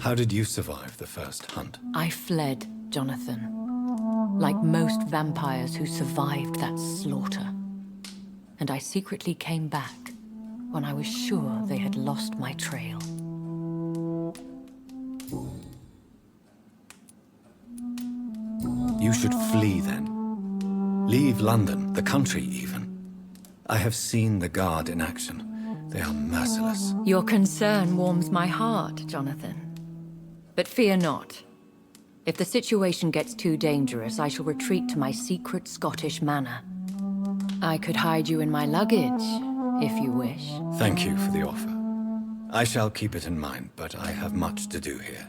How did you survive the first hunt? I fled, Jonathan. Like most vampires who survived that slaughter. And I secretly came back when I was sure they had lost my trail. You should flee then. Leave London, the country even. I have seen the Guard in action. They are merciless. Your concern warms my heart, Jonathan. But fear not. If the situation gets too dangerous, I shall retreat to my secret Scottish manor. I could hide you in my luggage, if you wish. Thank you for the offer. I shall keep it in mind, but I have much to do here.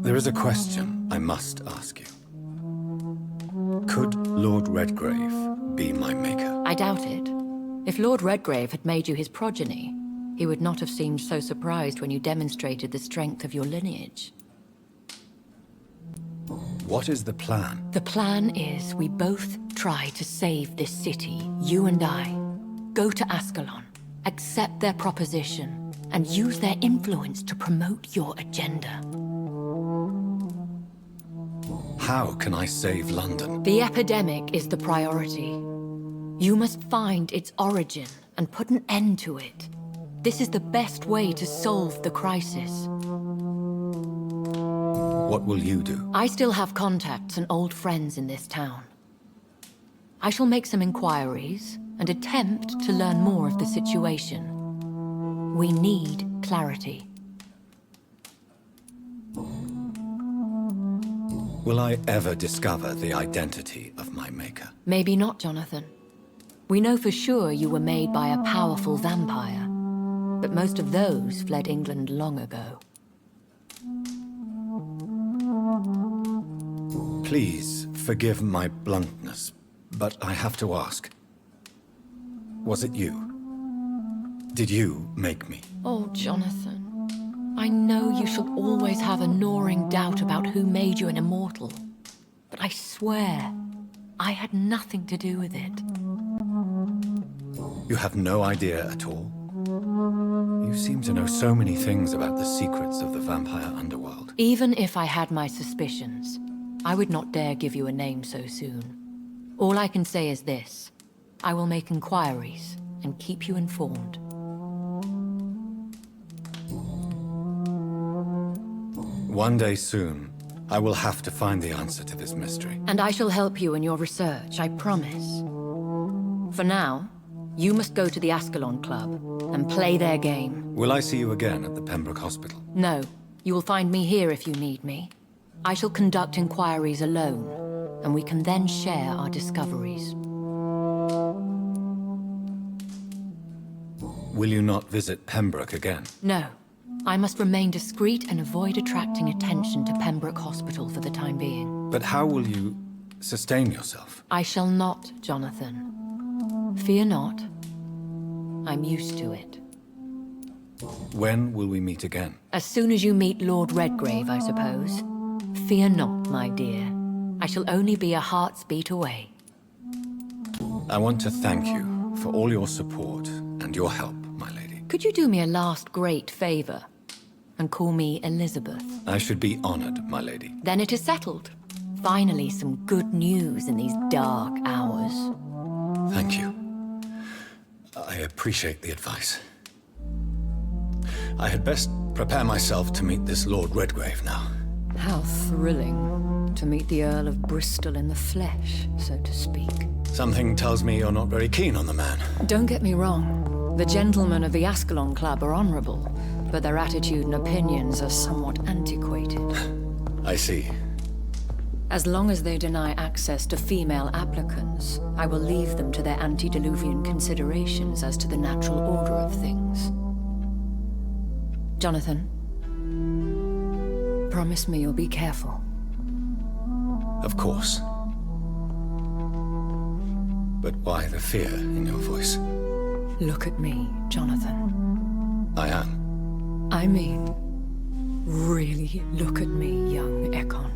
There is a question I must ask you. Could Lord Redgrave be my maker? I doubt it. If Lord Redgrave had made you his progeny, he would not have seemed so surprised when you demonstrated the strength of your lineage. What is the plan? The plan is we both try to save this city, you and I. Go to Ascalon, accept their proposition, and use their influence to promote your agenda. How can I save London? The epidemic is the priority. You must find its origin and put an end to it. This is the best way to solve the crisis. What will you do? I still have contacts and old friends in this town. I shall make some inquiries and attempt to learn more of the situation. We need clarity. Will I ever discover the identity of my maker? Maybe not, Jonathan. We know for sure you were made by a powerful vampire, but most of those fled England long ago. Please forgive my bluntness, but I have to ask. Was it you? Did you make me? Oh, Jonathan. I know you shall always have a gnawing doubt about who made you an immortal. But I swear, I had nothing to do with it. You have no idea at all? You seem to know so many things about the secrets of the vampire underworld. Even if I had my suspicions, I would not dare give you a name so soon. All I can say is this. I will make inquiries and keep you informed. One day soon, I will have to find the answer to this mystery. And I shall help you in your research, I promise. For now, you must go to the Ascalon Club and play their game. Will I see you again at the Pembroke Hospital? No, you will find me here if you need me. I shall conduct inquiries alone, and we can then share our discoveries. Will you not visit Pembroke again? No. I must remain discreet and avoid attracting attention to Pembroke Hospital for the time being. But how will you sustain yourself? I shall not, Jonathan. Fear not. I'm used to it. When will we meet again? As soon as you meet Lord Redgrave, I suppose. Fear not, my dear. I shall only be a heart's beat away. I want to thank you for all your support and your help, my lady. Could you do me a last great favor and call me Elizabeth? I should be honored, my lady. Then it is settled. Finally, some good news in these dark hours. Thank you. I appreciate the advice. I had best prepare myself to meet this Lord Redgrave now. How thrilling to meet the Earl of Bristol in the flesh, so to speak. Something tells me you're not very keen on the man. Don't get me wrong. The gentlemen of the Ascalon Club are honorable, but their attitude and opinions are somewhat antiquated. I see. As long as they deny access to female applicants, I will leave them to their antediluvian considerations as to the natural order of things. Jonathan, promise me you'll be careful. Of course. But why the fear in your voice? Look at me, Jonathan. I am. I mean, really look at me, young Ekon.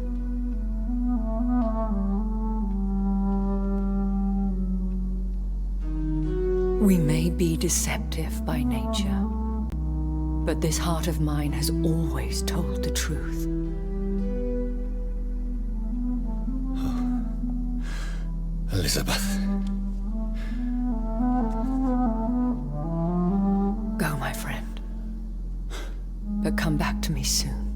We may be deceptive by nature, but this heart of mine has always told the truth. Oh. Elizabeth. Go, my friend. But come back to me soon.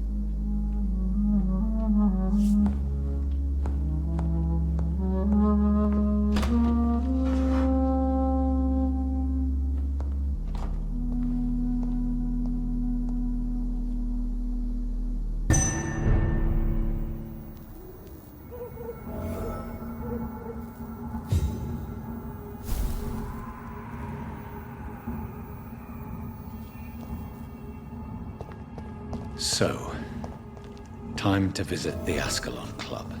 So, time to visit the Ascalon Club.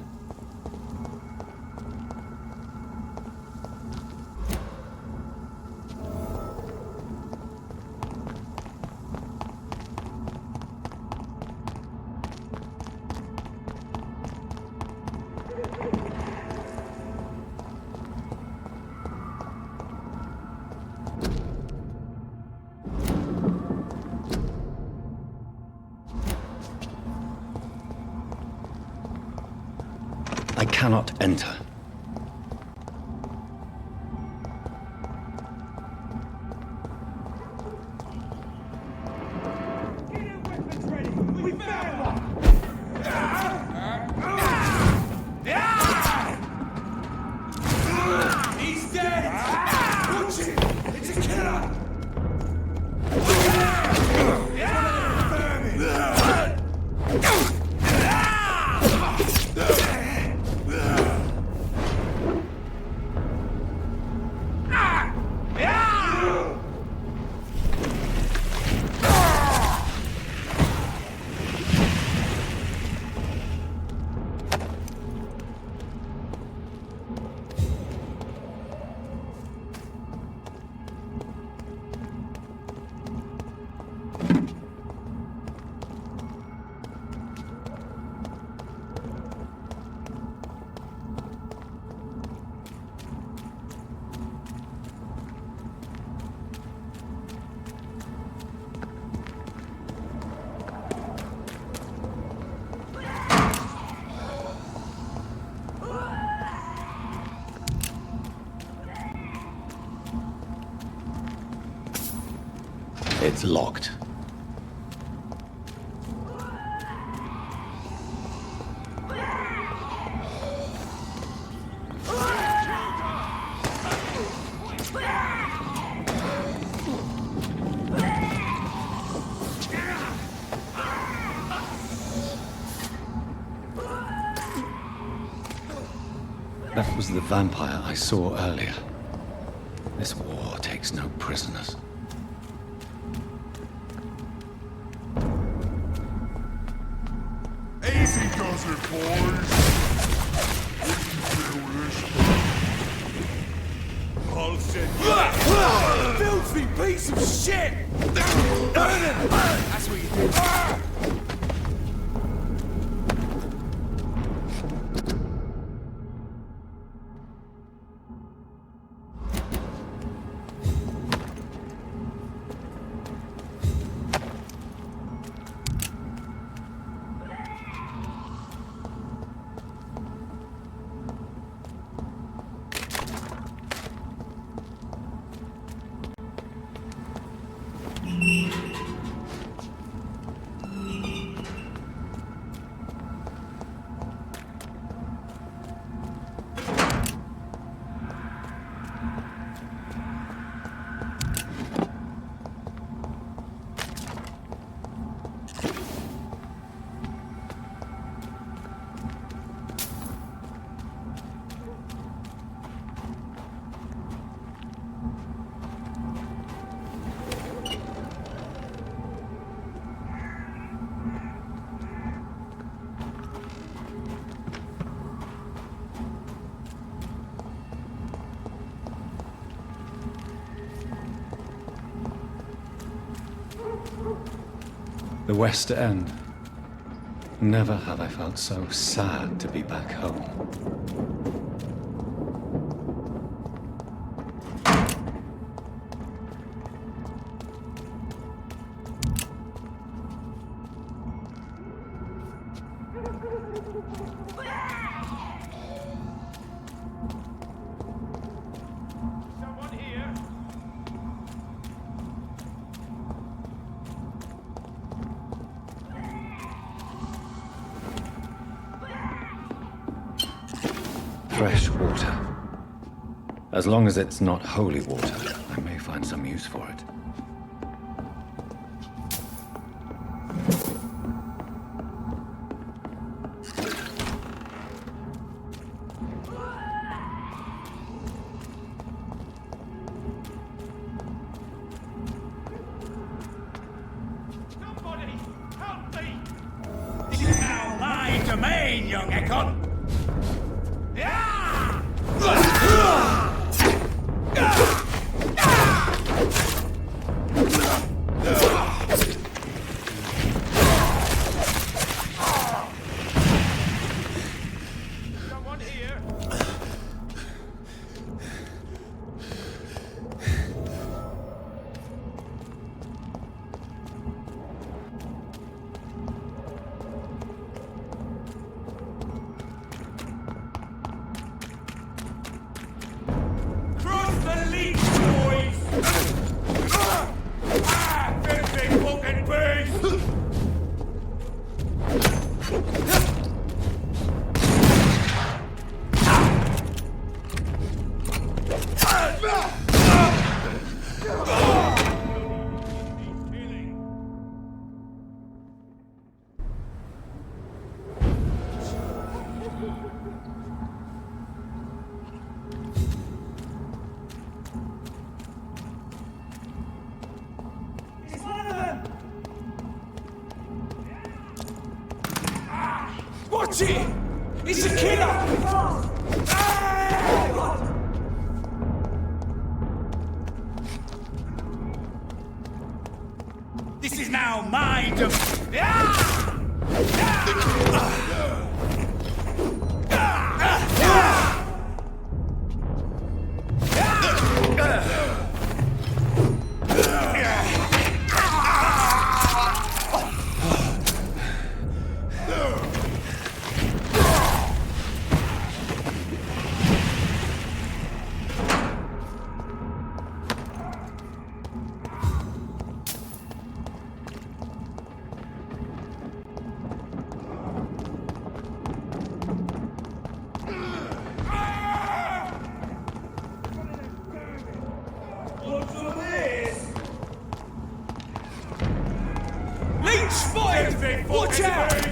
I cannot enter. He's dead! Watch it! It's a killer! It's locked. was the vampire I saw earlier. This war takes no prisoners. Easy does it, boys. Bullshit. Filthy piece of shit! That's what you do. The West End. Never have I felt so sad to be back home. Fresh water. As long as it's not holy water, I may find some use for it. Somebody, help me! This is now my domain, young Ekon! Watch it! It's a killer! This is now my Leech spotted! Watch out!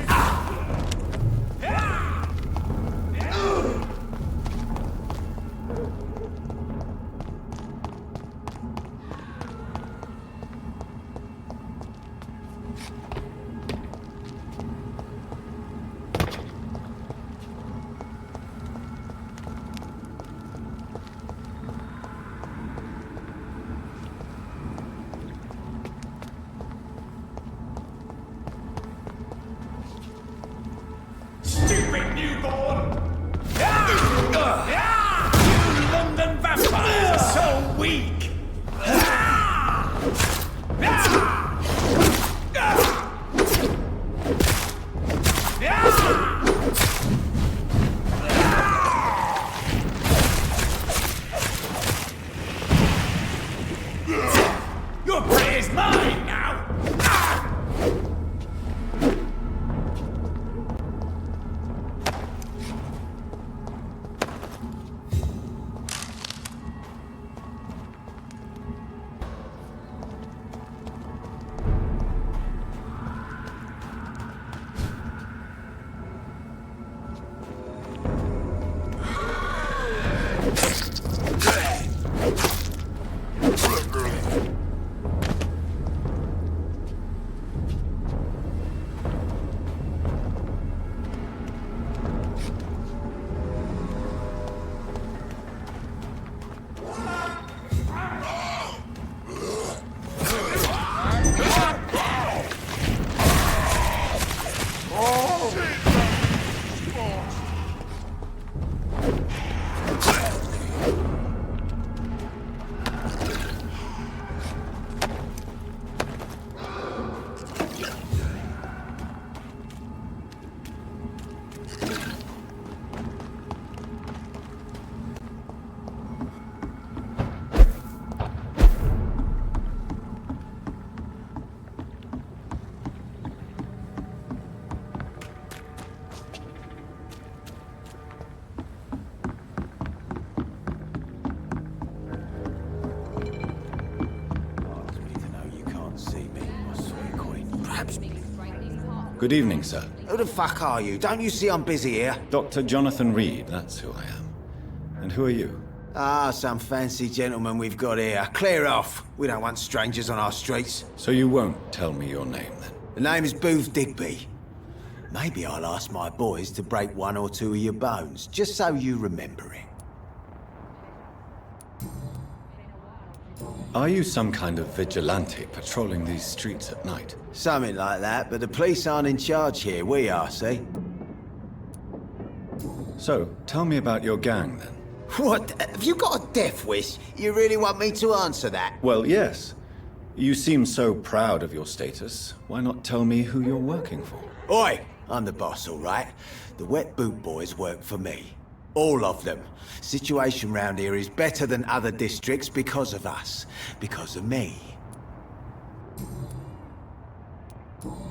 Good evening, sir. Who the fuck are you? Don't you see I'm busy here? Dr. Jonathan Reed, that's who I am. And who are you? Ah, some fancy gentleman we've got here. Clear off. We don't want strangers on our streets. So you won't tell me your name, then? The name is Booth Digby. Maybe I'll ask my boys to break one or two of your bones, just so you remember it. Are you some kind of vigilante patrolling these streets at night? Something like that, but the police aren't in charge here. We are, see? So, tell me about your gang, then. What? Have you got a death wish? You really want me to answer that? Well, yes. You seem so proud of your status. Why not tell me who you're working for? Oi! I'm the boss, all right? The Wet Boot Boys work for me. All of them. Situation round here is better than other districts because of us. Because of me.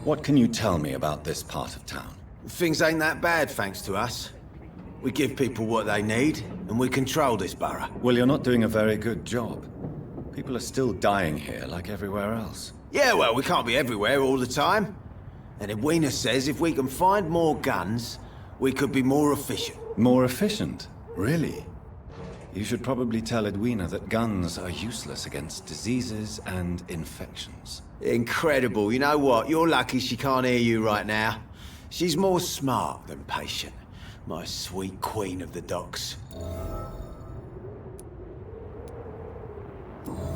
What can you tell me about this part of town? Things ain't that bad, thanks to us. We give people what they need, and we control this borough. Well, you're not doing a very good job. People are still dying here like everywhere else. Yeah, well, we can't be everywhere all the time. And Edwina says if we can find more guns, we could be more efficient. More efficient? Really? You should probably tell Edwina that guns are useless against diseases and infections. Incredible. You know what? You're lucky she can't hear you right now. She's more smart than patient. My sweet queen of the docks.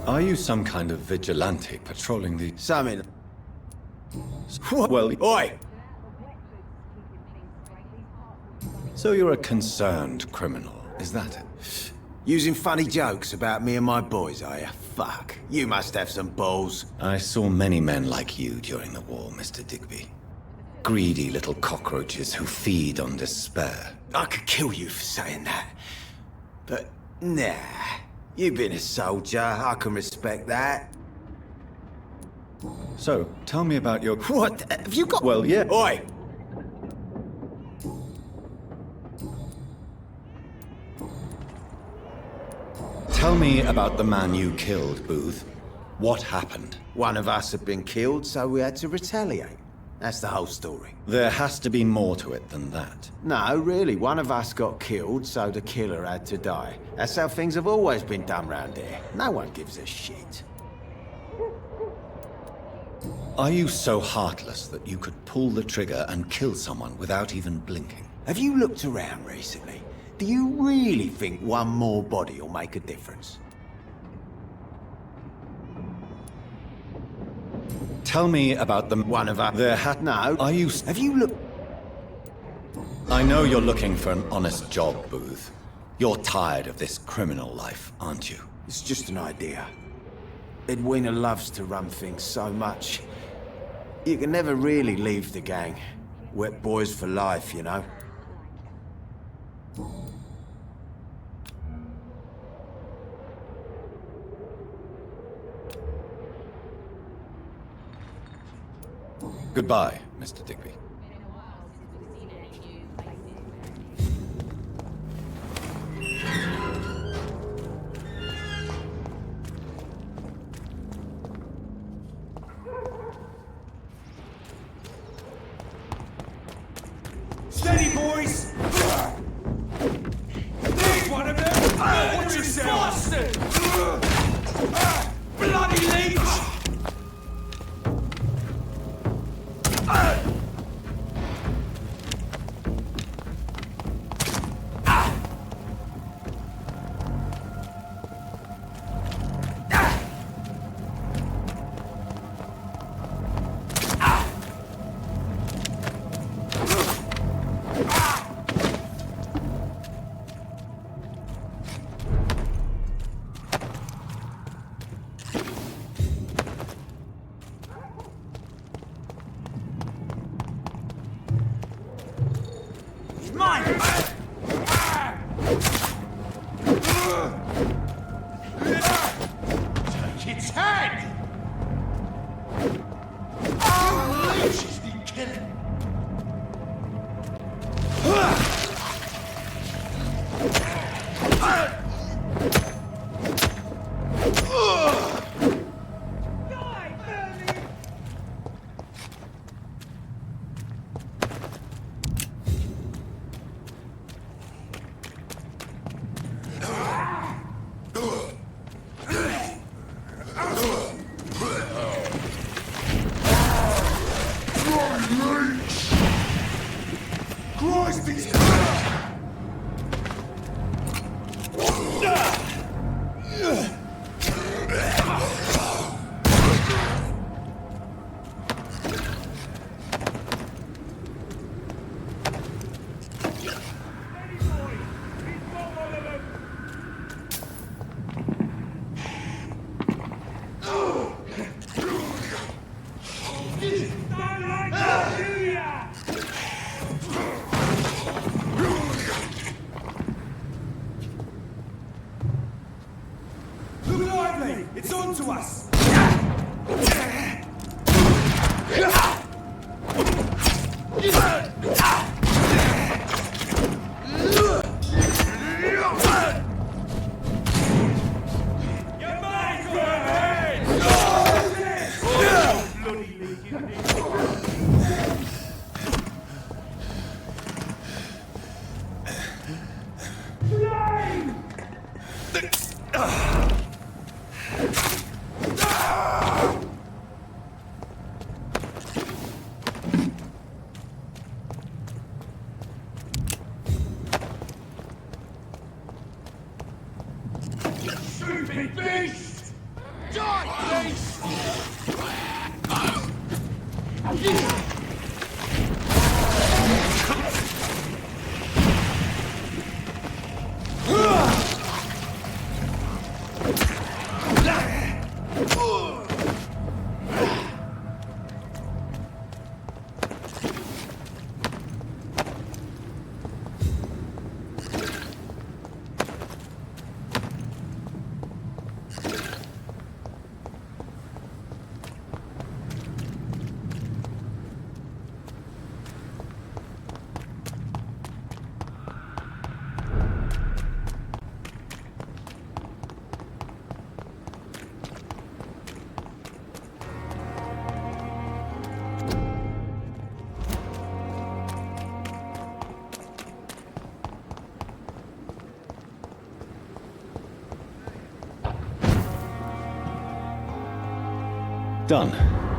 Are you some kind of vigilante patrolling the... Something. What? Well... Oi! So you're a concerned criminal, is that it? Using funny jokes about me and my boys, are you? Fuck. You must have some balls. I saw many men like you during the war, Mr. Digby. Greedy little cockroaches who feed on despair. I could kill you for saying that. But, nah. You've been a soldier. I can respect that. So, tell me about your... What? Have you got... Well, yeah. Oi! Tell me about the man you killed, Booth. What happened? One of us had been killed, so we had to retaliate. That's the whole story. There has to be more to it than that. No, really. One of us got killed, so the killer had to die. That's how things have always been done round here. No one gives a shit. Are you so heartless that you could pull the trigger and kill someone without even blinking? Have you looked around recently? Do you really think one more body will make a difference? Tell me about the... One of us... There had... No. Are you... Have you looked... I know you're looking for an honest job, Booth. You're tired of this criminal life, aren't you? It's just an idea. Edwina loves to run things so much. You can never really leave the gang. Wet boys for life, you know? Goodbye, Mr. Digby. Steady, boys! There's one of them! Watch yourself! Bastard! Bloody leech! Take its head! Oh, leeches need killing. Look lively! It's on to us! Stupid beast! Die, beast! Done.